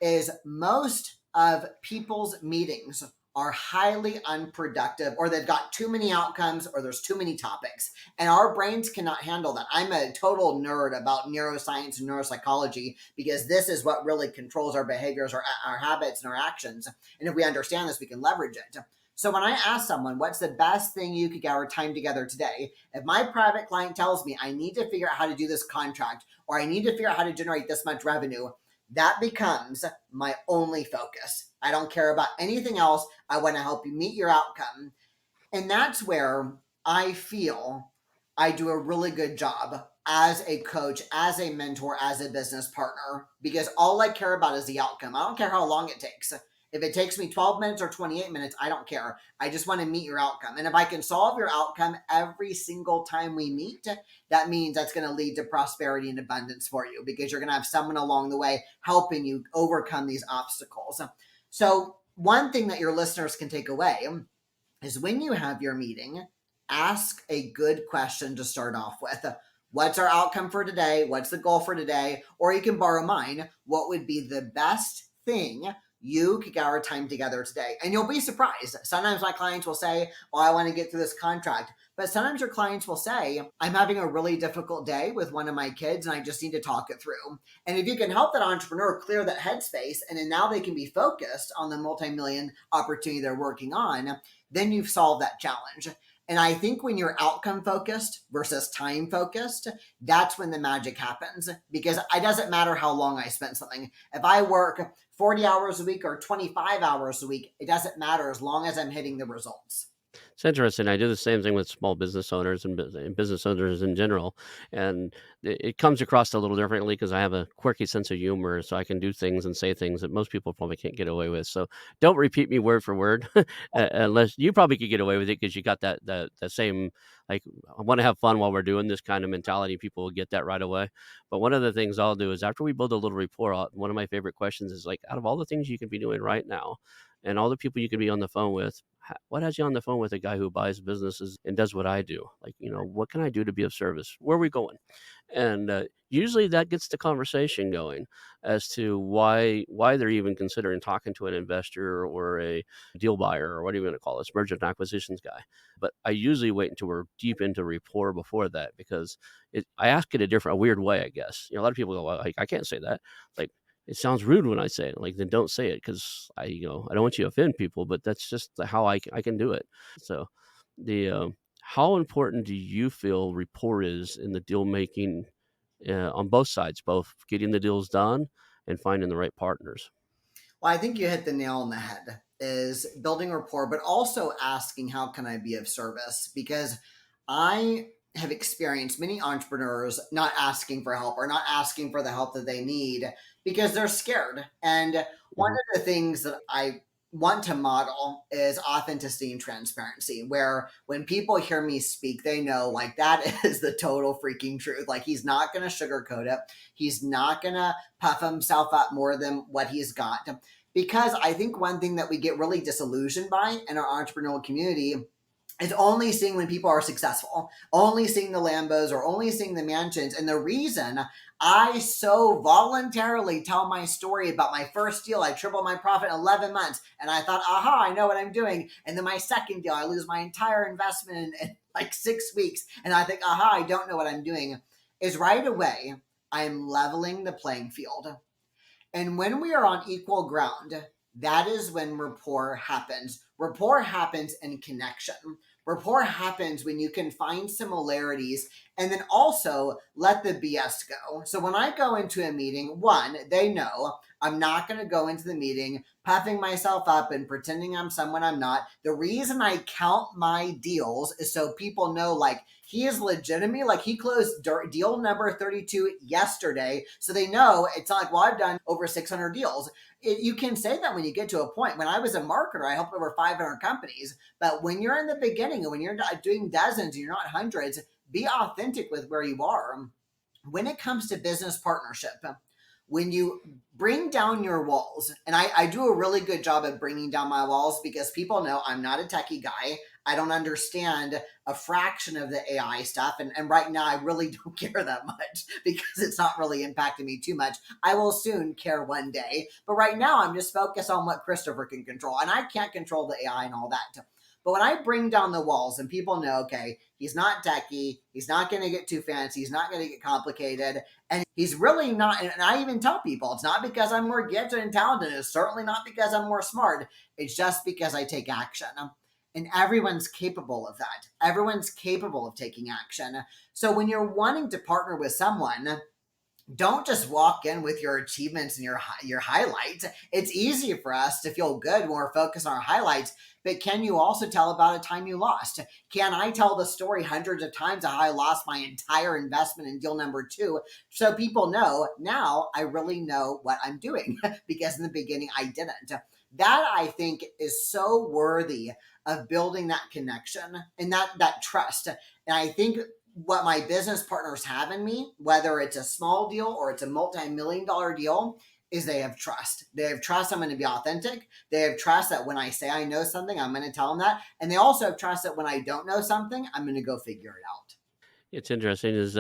Speaker 2: is most of people's meetings are highly unproductive, or they've got too many outcomes, or there's too many topics, and our brains cannot handle that. I'm a total nerd about neuroscience and neuropsychology because this is what really controls our behaviors, our habits, and our actions. And if we understand this, we can leverage it. So when I ask someone, what's the best thing you could get our time together today? If my private client tells me I need to figure out how to do this contract, or I need to figure out how to generate this much revenue, that becomes my only focus. I don't care about anything else. I want to help you meet your outcome. And that's where I feel I do a really good job as a coach, as a mentor, as a business partner, because all I care about is the outcome. I don't care how long it takes. If it takes me 12 minutes or 28 minutes, I don't care. I just want to meet your outcome. And if I can solve your outcome every single time we meet, that means that's going to lead to prosperity and abundance for you, because you're going to have someone along the way helping you overcome these obstacles. So, one thing that your listeners can take away is when you have your meeting, ask a good question to start off with. What's our outcome for today? What's the goal for today? Or you can borrow mine. What would be the best thing you could get our time together today? And you'll be surprised. Sometimes my clients will say, oh, I want to get through this contract. But sometimes your clients will say, I'm having a really difficult day with one of my kids and I just need to talk it through. And if you can help that entrepreneur clear that headspace, and then now they can be focused on the multi-million opportunity they're working on, then you've solved that challenge. And I think when you're outcome focused versus time focused, that's when the magic happens, because it doesn't matter how long I spend something. If I work 40 hours a week or 25 hours a week, it doesn't matter as long as I'm hitting the results.
Speaker 1: It's interesting. I do the same thing with small business owners and business owners in general, and it comes across a little differently because I have a quirky sense of humor, so I can do things and say things that most people probably can't get away with. So don't repeat me word for word, unless you probably could get away with it because you got that same, like, I want to have fun while we're doing this kind of mentality. People will get that right away. But one of the things I'll do is after we build a little rapport, one of my favorite questions is like, out of all the things you can be doing right now, and all the people you could be on the phone with, what has you on the phone with a guy who buys businesses and does what I do? Like, what can I do to be of service? Where are we going? And usually that gets the conversation going as to why they're even considering talking to an investor or a deal buyer, or what are you going to call this, merger and acquisitions guy. But I usually wait until we're deep into rapport before that, because I ask it a weird way, I guess. A lot of people go, well, I can't say that. Like, it sounds rude when I say it. Like, then don't say it, because I don't want you to offend people, but that's just how I can do it. So the how important do you feel rapport is in the deal making on both sides, both getting the deals done and finding the right partners.
Speaker 2: Well, I think you hit the nail on the head is building rapport, but also asking, how can I be of service? Because I have experienced many entrepreneurs not asking for help or not asking for the help that they need because they're scared. And one
Speaker 1: Mhm.
Speaker 2: of the things that I want to model is authenticity and transparency, where when people hear me speak, they know like that is the total freaking truth. Like he's not going to sugarcoat it. He's not going to puff himself up more than what he's got. Because I think one thing that we get really disillusioned by in our entrepreneurial community is only seeing when people are successful, only seeing the Lambos or only seeing the mansions. And the reason I so voluntarily tell my story about my first deal, I tripled my profit in 11 months. And I thought, aha, I know what I'm doing. And then my second deal, I lose my entire investment in like 6 weeks. And I think, aha, I don't know what I'm doing. Is right away, I'm leveling the playing field. And when we are on equal ground, that is when rapport happens. Rapport happens in connection. Rapport happens when you can find similarities and then also let the BS go. So when I go into a meeting, one, they know I'm not going to go into the meeting puffing myself up and pretending I'm someone I'm not. The reason I count my deals is so people know, like, he is legitimate. Like, he closed deal number 32 yesterday. So they know it's not like, well, I've done over 600 deals. You can say that when you get to a point. When I was a marketer, I helped over 500 companies. But when you're in the beginning and when you're doing dozens and you're not hundreds, be authentic with where you are. When it comes to business partnership, when you bring down your walls, and I do a really good job at bringing down my walls because people know I'm not a techie guy. I don't understand a fraction of the AI stuff. And right now, I really don't care that much because it's not really impacting me too much. I will soon care one day. But right now, I'm just focused on what Christopher can control. And I can't control the AI and all that. But when I bring down the walls and people know, okay, he's not techie, he's not going to get too fancy, he's not going to get complicated, and he's really not. And I even tell people it's not because I'm more gifted and talented, it's certainly not because I'm more smart, it's just because I take action. And everyone's capable of that. Everyone's capable of taking action. So when you're wanting to partner with someone, don't just walk in with your achievements and your highlights. It's easy for us to feel good when we're focused on our highlights, but can you also tell about a time you lost? Can I tell the story hundreds of times of how I lost my entire investment in deal number 2 so people know now I really know what I'm doing because in the beginning I didn't. That I think is so worthy of building that connection and that trust. And I think what my business partners have in me, whether it's a small deal or it's a multi-million dollar deal, is they have trust. They have trust I'm going to be authentic. They have trust that when I say I know something, I'm going to tell them that. And they also have trust that when I don't know something, I'm going to go figure it out.
Speaker 1: It's interesting is,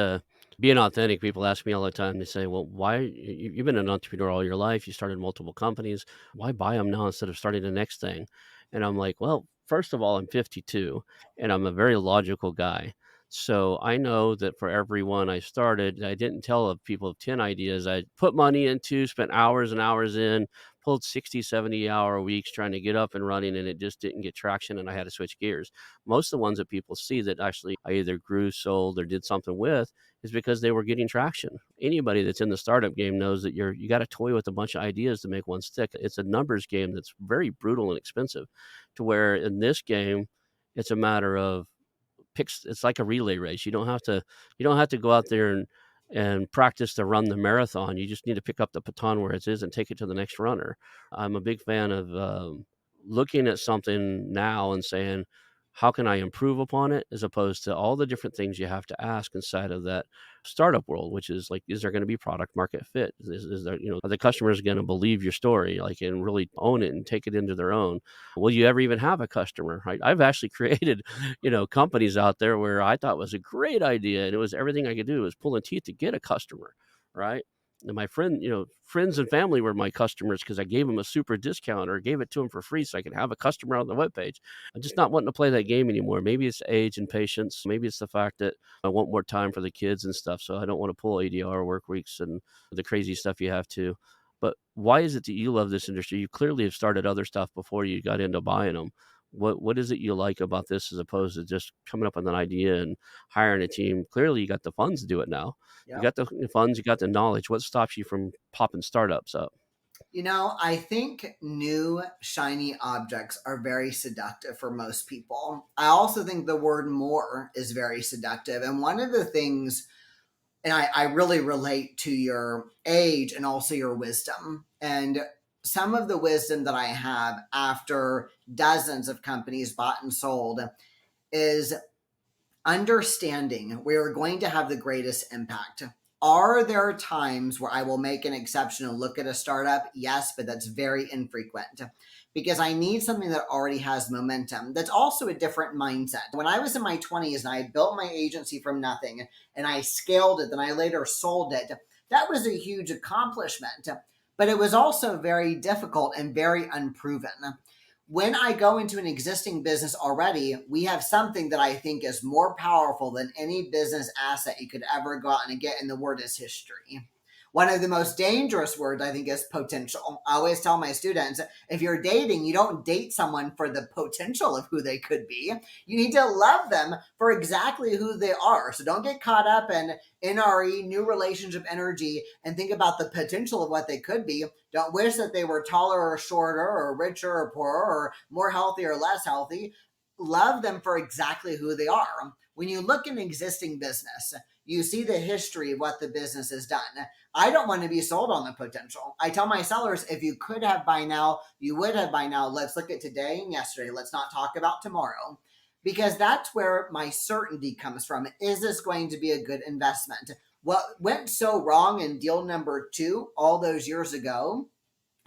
Speaker 1: being authentic. People ask me all the time, they say, "Well, why you've been an entrepreneur all your life, you started multiple companies, why buy them now instead of starting the next thing?" And I'm like, "Well, first of all, I'm 52, and I'm a very logical guy. So I know that for every one I started, I didn't tell of people of 10 ideas I put money into, spent hours and hours in, pulled 60, 70-hour weeks trying to get up and running, and it just didn't get traction, and I had to switch gears. Most of the ones that people see that actually I either grew, sold, or did something with is because they were getting traction. Anybody that's in the startup game knows that you got to toy with a bunch of ideas to make one stick. It's a numbers game that's very brutal and expensive, to where in this game, it's a matter of picks. It's like a relay race. You don't have to go out there and practice to run the marathon. You just need to pick up the baton where it is and take it to the next runner. I'm a big fan of looking at something now and saying, how can I improve upon it, as opposed to all the different things you have to ask inside of that startup world, which is like, is there going to be product market fit? Is there, are the customers going to believe your story, like, and really own it and take it into their own? Will you ever even have a customer? Right? I've actually created, companies out there where I thought was a great idea, and it was everything I could do was pulling teeth to get a customer, right? And my friends and family were my customers because I gave them a super discount or gave it to them for free so I could have a customer on the webpage. I'm just not wanting to play that game anymore. Maybe it's age and patience. Maybe it's the fact that I want more time for the kids and stuff. So I don't want to pull ADR work weeks and the crazy stuff you have to. But why is it that you love this industry? You clearly have started other stuff before you got into buying them. What is it you like about this as opposed to just coming up with an idea and hiring a team? Clearly, you got the funds to do it now. You
Speaker 2: Yep.
Speaker 1: got the funds, you got the knowledge. What stops you from popping startups up?
Speaker 2: I think new shiny objects are very seductive for most people. I also think the word more is very seductive. And one of the things, and I really relate to your age and also your wisdom. And some of the wisdom that I have after dozens of companies bought and sold is understanding where we're going to have the greatest impact. Are there times where I will make an exception and look at a startup? Yes, but that's very infrequent because I need something that already has momentum. That's also a different mindset. When I was in my 20s and I built my agency from nothing and I scaled it, then I later sold it, that was a huge accomplishment. But it was also very difficult and very unproven. When I go into an existing business already, we have something that I think is more powerful than any business asset you could ever go out and get, and the word is history. One of the most dangerous words, I think, is potential. I always tell my students, if you're dating, you don't date someone for the potential of who they could be. You need to love them for exactly who they are. So don't get caught up in NRE, new relationship energy, and think about the potential of what they could be. Don't wish that they were taller or shorter or richer or poorer or more healthy or less healthy. Love them for exactly who they are. When you look in existing business, you see the history of what the business has done. I don't want to be sold on the potential. I tell my sellers, if you could have by now, you would have by now. Let's look at today and yesterday. Let's not talk about tomorrow. Because that's where my certainty comes from. Is this going to be a good investment? What went so wrong in deal number 2 all those years ago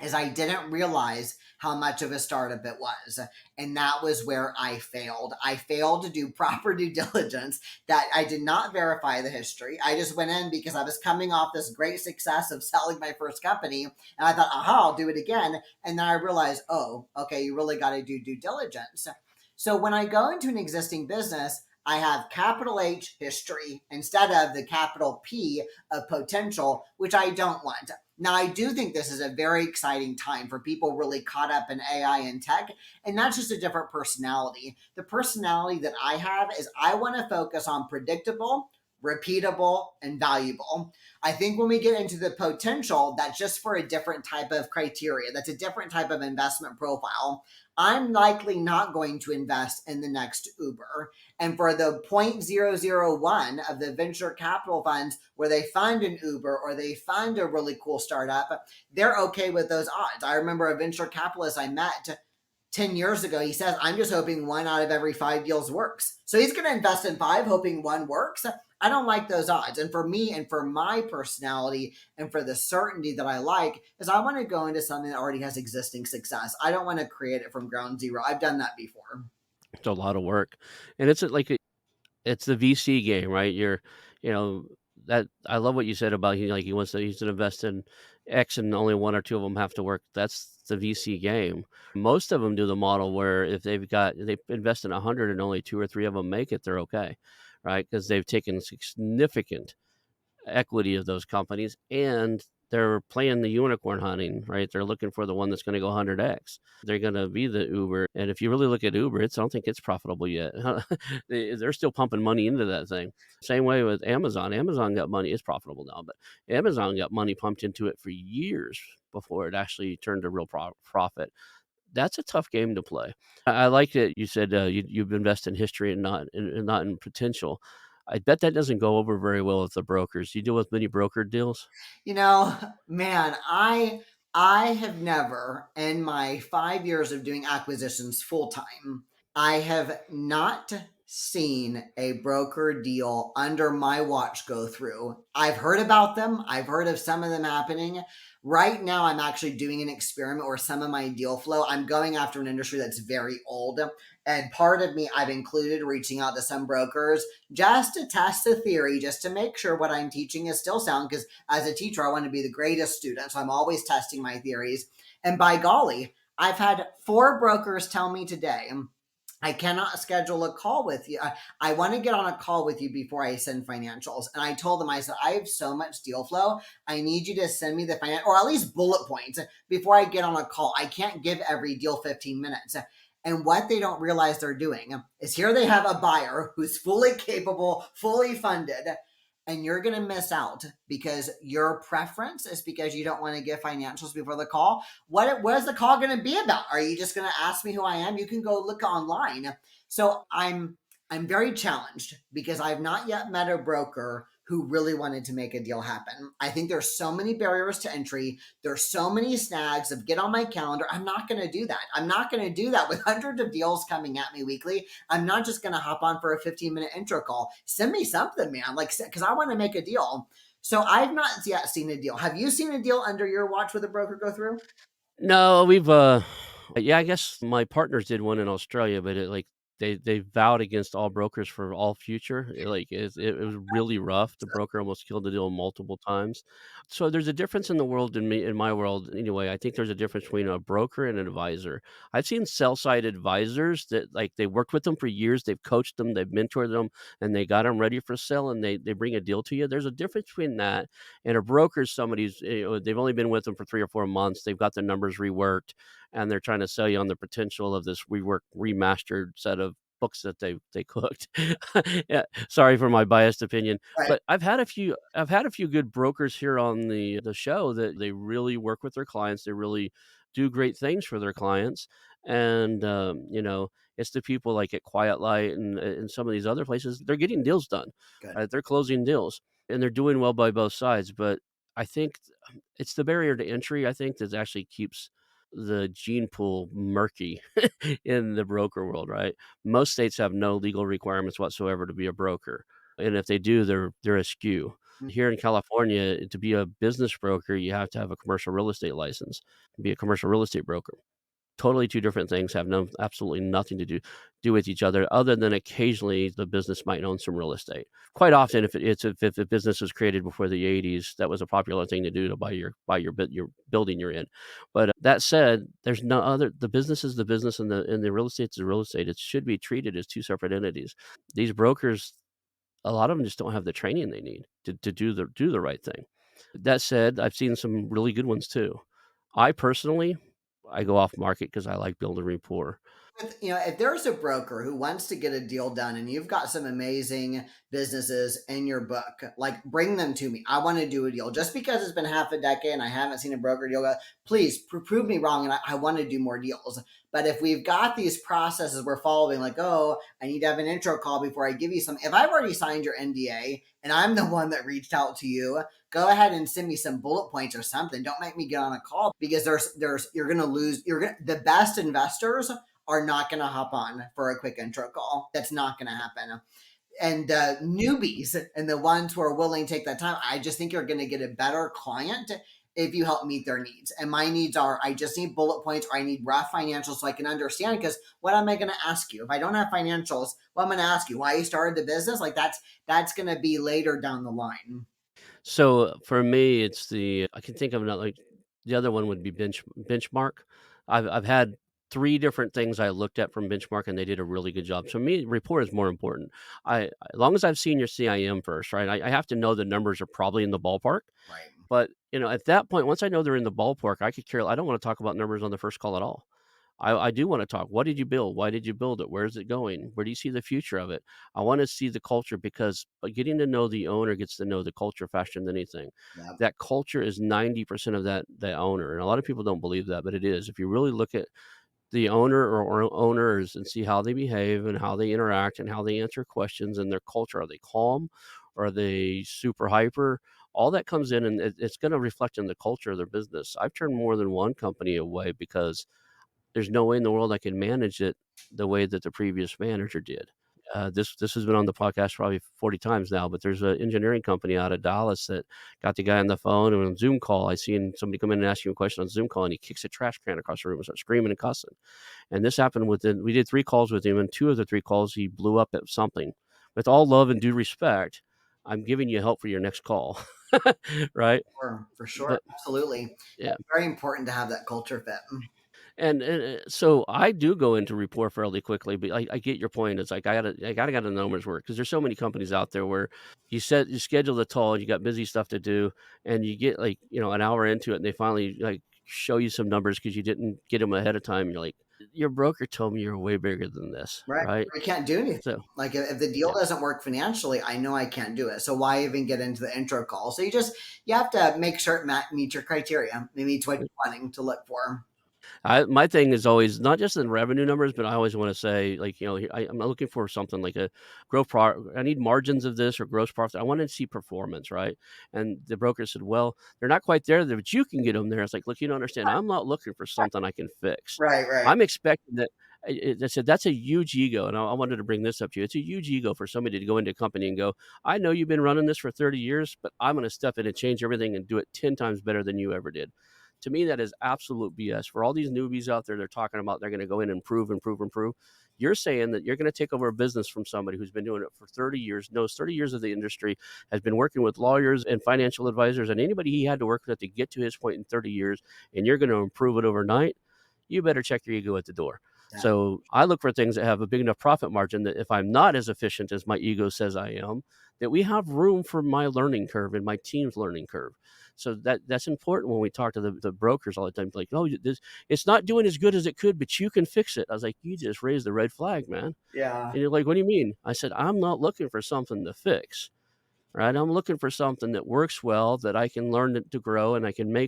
Speaker 2: is I didn't realize how much of a startup it was. And that was where I failed. I failed to do proper due diligence, that I did not verify the history. I just went in because I was coming off this great success of selling my first company. And I thought, aha, I'll do it again. And then I realized, oh, okay, you really got to do due diligence. So when I go into an existing business, I have capital H history instead of the capital P of potential, which I don't want. Now, I do think this is a very exciting time for people really caught up in AI and tech, and that's just a different personality. The personality that I have is I want to focus on predictable, repeatable, and valuable. I think when we get into the potential, that's just for a different type of criteria. That's a different type of investment profile. I'm likely not going to invest in the next Uber. And for the 0.001 of the venture capital funds where they fund an Uber or they fund a really cool startup, they're okay with those odds. I remember a venture capitalist I met 10 years ago. He says, I'm just hoping 1 out of every 5 deals works. So he's going to invest in 5, hoping 1 works. I don't like those odds. And for me and for my personality and for the certainty that I like is I want to go into something that already has existing success. I don't want to create it from ground zero. I've done that before.
Speaker 1: It's a lot of work, and it's the VC game, right? You know, that I love what you said about he wants to invest in X and only 1 or 2 of them have to work. That's the VC game. Most of them do the model where if they invest in 100 and only 2 or 3 of them make it, they're okay, right? Because they've taken significant equity of those companies and they're playing the unicorn hunting, right? They're looking for the one that's going to go 100x. They're going to be the Uber. And if you really look at Uber, I don't think it's profitable yet. They're still pumping money into that thing. Same way with Amazon. Amazon got money. It's profitable now, but Amazon got money pumped into it for years before it actually turned to real profit. That's a tough game to play. I like that you said you've invested in history and not in potential. I bet that doesn't go over very well with the brokers. You deal with many broker deals?
Speaker 2: You know, man, I have never in my 5 years of doing acquisitions full time, I have not seen a broker deal under my watch go through. I've heard about them. I've heard of some of them happening. Right now, I'm actually doing an experiment where some of my deal flow, I'm going after an industry that's very old. And part of me, I've included reaching out to some brokers just to test the theory, just to make sure what I'm teaching is still sound. Because as a teacher, I want to be the greatest student. So I'm always testing my theories. And by golly, I've had 4 brokers tell me today, I cannot schedule a call with you. I want to get on a call with you before I send financials. And I told them, I said, I have so much deal flow. I need you to send me the financial, or at least bullet points before I get on a call. I can't give every deal 15 minutes. And what they don't realize they're doing is here they have a buyer who's fully capable, fully funded, and you're going to miss out because your preference is because you don't want to give financials before the call. What is the call going to be about? Are you just going to ask me who I am? You can go look online. So I'm very challenged because I've not yet met a broker who really wanted to make a deal happen. I think there's so many barriers to entry. There's so many snags of get on my calendar. I'm not going to do that. I'm not going to do that with hundreds of deals coming at me weekly. I'm not just going to hop on for a 15-minute intro call. Send me something, man. Like, because I want to make a deal. So I've not yet seen a deal. Have you seen a deal under your watch with a broker go through?
Speaker 1: No, yeah, I guess my partners did one in Australia, but they vowed against all brokers for all future. It was really rough. The broker almost killed the deal multiple times. So there's a difference in the world in my world anyway. I think there's a difference between a broker and an advisor. I've seen sell side advisors that they worked with them for years, they've coached them, they've mentored them, and they got them ready for sale, and they bring a deal to you. There's a difference between that and a broker is somebody's, they've only been with them for 3 or 4 months. They've got the numbers reworked, and they're trying to sell you on the potential of this reworked, remastered set of books that they cooked. Yeah, sorry for my biased opinion,
Speaker 2: Right.
Speaker 1: but I've had a few good brokers here on the show that they really work with their clients. They really do great things for their clients, and it's the people like at Quiet Light and some of these other places. They're getting deals done.
Speaker 2: Good.
Speaker 1: Right? They're closing deals and they're doing well by both sides. But I think it's the barrier to entry, I think, that actually keeps the gene pool murky in the broker world, right? Most states have no legal requirements whatsoever to be a broker. And if they do, they're askew. Here in California, to be a business broker, you have to have a commercial real estate license, be a commercial real estate broker. Totally 2 different things, have absolutely nothing to do with each other, other than occasionally the business might own some real estate. Quite often, if the business was created before the '80s, that was a popular thing to do to buy your building you're in. But, that said, there's no other the business is the business and the real estate is the real estate. It should be treated as 2 separate entities. These brokers, a lot of them just don't have the training they need to do the right thing. That said, I've seen some really good ones too. I personally, I go off market because I like building rapport.
Speaker 2: If there's a broker who wants to get a deal done and you've got some amazing businesses in your book, like bring them to me. I want to do a deal. Just because it's been half a decade and I haven't seen a broker deal, please prove me wrong and I want to do more deals. But if we've got these processes we're following, like, oh, I need to have an intro call before I give you some. If I've already signed your NDA and I'm the one that reached out to you, go ahead and send me some bullet points or something. Don't make me get on a call because you're gonna lose. The best investors are not going to hop on for a quick intro call. That's not going to happen. And newbies and the ones who are willing to take that time, I just think you're going to get a better client if you help meet their needs. And my needs are I just need bullet points or I need rough financials so I can understand. Because what am I going to ask you? If I don't have financials, what am I going to ask you? Why you started the business? Like that's going to be later down the line.
Speaker 1: So for me, I can think of another. Like the other one would be benchmark. I've had 3 different things I looked at from benchmark, and they did a really good job. So me, rapport is more important. As long as I've seen your CIM first, right? I have to know the numbers are probably in the ballpark.
Speaker 2: Right.
Speaker 1: But at that point, once I know they're in the ballpark, I could care. I don't want to talk about numbers on the first call at all. I do want to talk. What did you build? Why did you build it? Where is it going? Where do you see the future of it? I want to see the culture because getting to know the owner gets to know the culture faster than anything.
Speaker 2: Yeah.
Speaker 1: That culture is 90% of that owner. And a lot of people don't believe that, but it is. If you really look at the owner or owners and see how they behave and how they interact and how they answer questions and their culture, are they calm? Are they super hyper? All that comes in and it's going to reflect in the culture of their business. I've turned more than one company away because there's no way in the world I can manage it the way that the previous manager did. This has been on the podcast probably 40 times now, but there's an engineering company out of Dallas that got the guy on the phone and on Zoom call. I seen somebody come in and ask you a question on Zoom call, and he kicks a trash can across the room and starts screaming and cussing. And this happened we did 3 calls with him, and 2 of the 3 calls he blew up at something. With all love and due respect, I'm giving you help for your next call, right?
Speaker 2: For sure.
Speaker 1: But
Speaker 2: Absolutely.
Speaker 1: yeah.
Speaker 2: Very important to have that culture fit.
Speaker 1: So I do go into rapport fairly quickly, but I get your point. It's like I gotta get the numbers work because there's so many companies out there where you schedule the call, and you got busy stuff to do, and you get an hour into it, and they finally like show you some numbers because you didn't get them ahead of time. You're like, Your broker told me you're way bigger than this,
Speaker 2: Right.
Speaker 1: right?
Speaker 2: I can't do anything.
Speaker 1: So,
Speaker 2: Like if the deal
Speaker 1: yeah.
Speaker 2: doesn't work financially, I know I can't do it. So why even get into the intro call? So you have to make sure it meets your criteria. It meets what you're wanting to look for.
Speaker 1: My thing is always not just in revenue numbers, but I always want to say, like, I'm not looking for something like a I need margins of this or gross profit. I want to see performance, right? And the broker said, well, they're not quite there, but you can get them there. It's like, look, you don't understand. I'm not looking for something I can fix.
Speaker 2: Right, right.
Speaker 1: I'm expecting that. I said that's a huge ego, and I wanted to bring this up to you. It's a huge ego for somebody to go into a company and go, "I know you've been running this for 30 years, but I'm going to step in and change everything and do it 10 times better than you ever did." To me, that is absolute BS. For all these newbies out there, they're talking about they're going to go in and improve, improve, improve. You're saying that you're going to take over a business from somebody who's been doing it for 30 years, knows 30 years of the industry, has been working with lawyers and financial advisors and anybody he had to work with to get to his point in 30 years, and you're going to improve it overnight. You better check your ego at the door.
Speaker 2: Yeah.
Speaker 1: So I look for things that have a big enough profit margin that if I'm not as efficient as my ego says I am, that we have room for my learning curve and my team's learning curve. So that's important when we talk to the brokers all the time. Like, oh, it's not doing as good as it could, but you can fix it. I was like, you just raised the red flag, man.
Speaker 2: Yeah.
Speaker 1: And you're like, what do you mean? I said, I'm not looking for something to fix. Right? I'm looking for something that works well, that I can learn to grow, and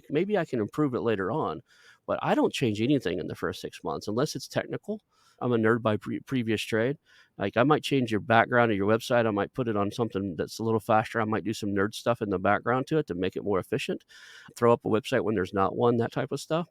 Speaker 1: maybe I can improve it later on. But I don't change anything in the first 6 months unless it's technical. I'm a nerd by previous trade. Like I might change your background of your website. I might put it on something that's a little faster. I might do some nerd stuff in the background to it to make it more efficient. Throw up a website when there's not one, that type of stuff.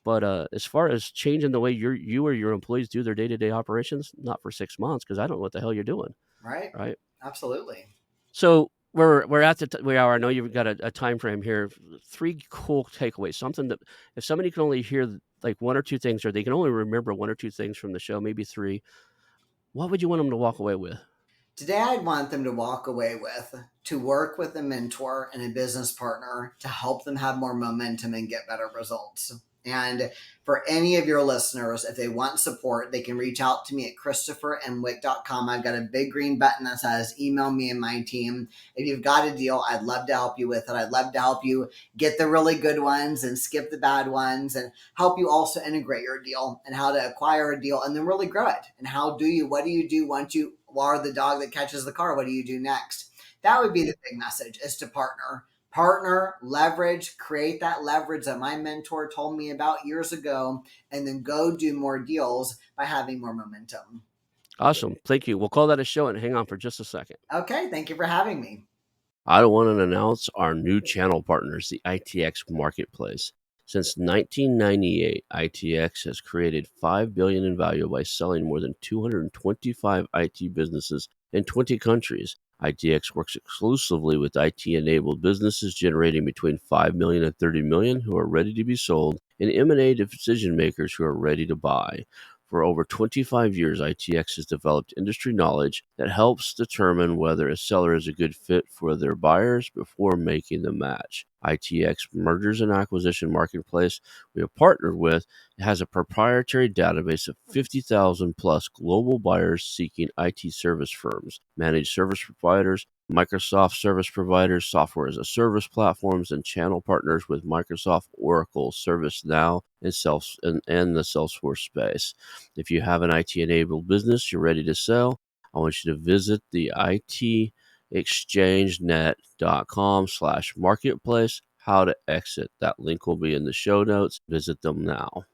Speaker 1: But as far as changing the way you or your employees do their day-to-day operations, not for 6 months because I don't know what the hell you're doing.
Speaker 2: Right.
Speaker 1: Right.
Speaker 2: Absolutely.
Speaker 1: So we're at we are. I know you've got a time frame here. 3 cool takeaways. Something that if somebody can only hear like 1 or 2 things, or they can only remember 1 or 2 things from the show, maybe 3. What would you want them to walk away with?
Speaker 2: Today, I'd want them to walk away with to work with a mentor and a business partner to help them have more momentum and get better results. And for any of your listeners, if they want support, they can reach out to me at christopherandwick.com. I've got a big green button that says email me and my team. If you've got a deal, I'd love to help you with it. I'd love to help you get the really good ones and skip the bad ones and help you also integrate your deal and how to acquire a deal and then really grow it. And what do you do once you are the dog that catches the car? What do you do next? That would be the big message, is to partner, leverage, create that leverage that my mentor told me about years ago, and then go do more deals by having more momentum.
Speaker 1: Awesome. Thank you. We'll call that a show and hang on for just a second.
Speaker 2: Okay. Thank you for having me.
Speaker 1: I want to announce our new channel partners, the ITX Marketplace. Since 1998, ITX has created $5 billion in value by selling more than 225 IT businesses in 20 countries. ITX works exclusively with IT-enabled businesses generating between $5 million and $30 million who are ready to be sold, and M&A decision makers who are ready to buy. For over 25 years, ITX has developed industry knowledge that helps determine whether a seller is a good fit for their buyers before making the match. ITX Mergers and Acquisition Marketplace we have partnered with has a proprietary database of 50,000 plus global buyers seeking IT service firms, managed service providers, Microsoft service providers, software as a service platforms, and channel partners with Microsoft, Oracle, ServiceNow, and the Salesforce space. If you have an IT-enabled business you're ready to sell, I want you to visit the itexchangenet.com/marketplace. How to exit. That link will be in the show notes. Visit them now.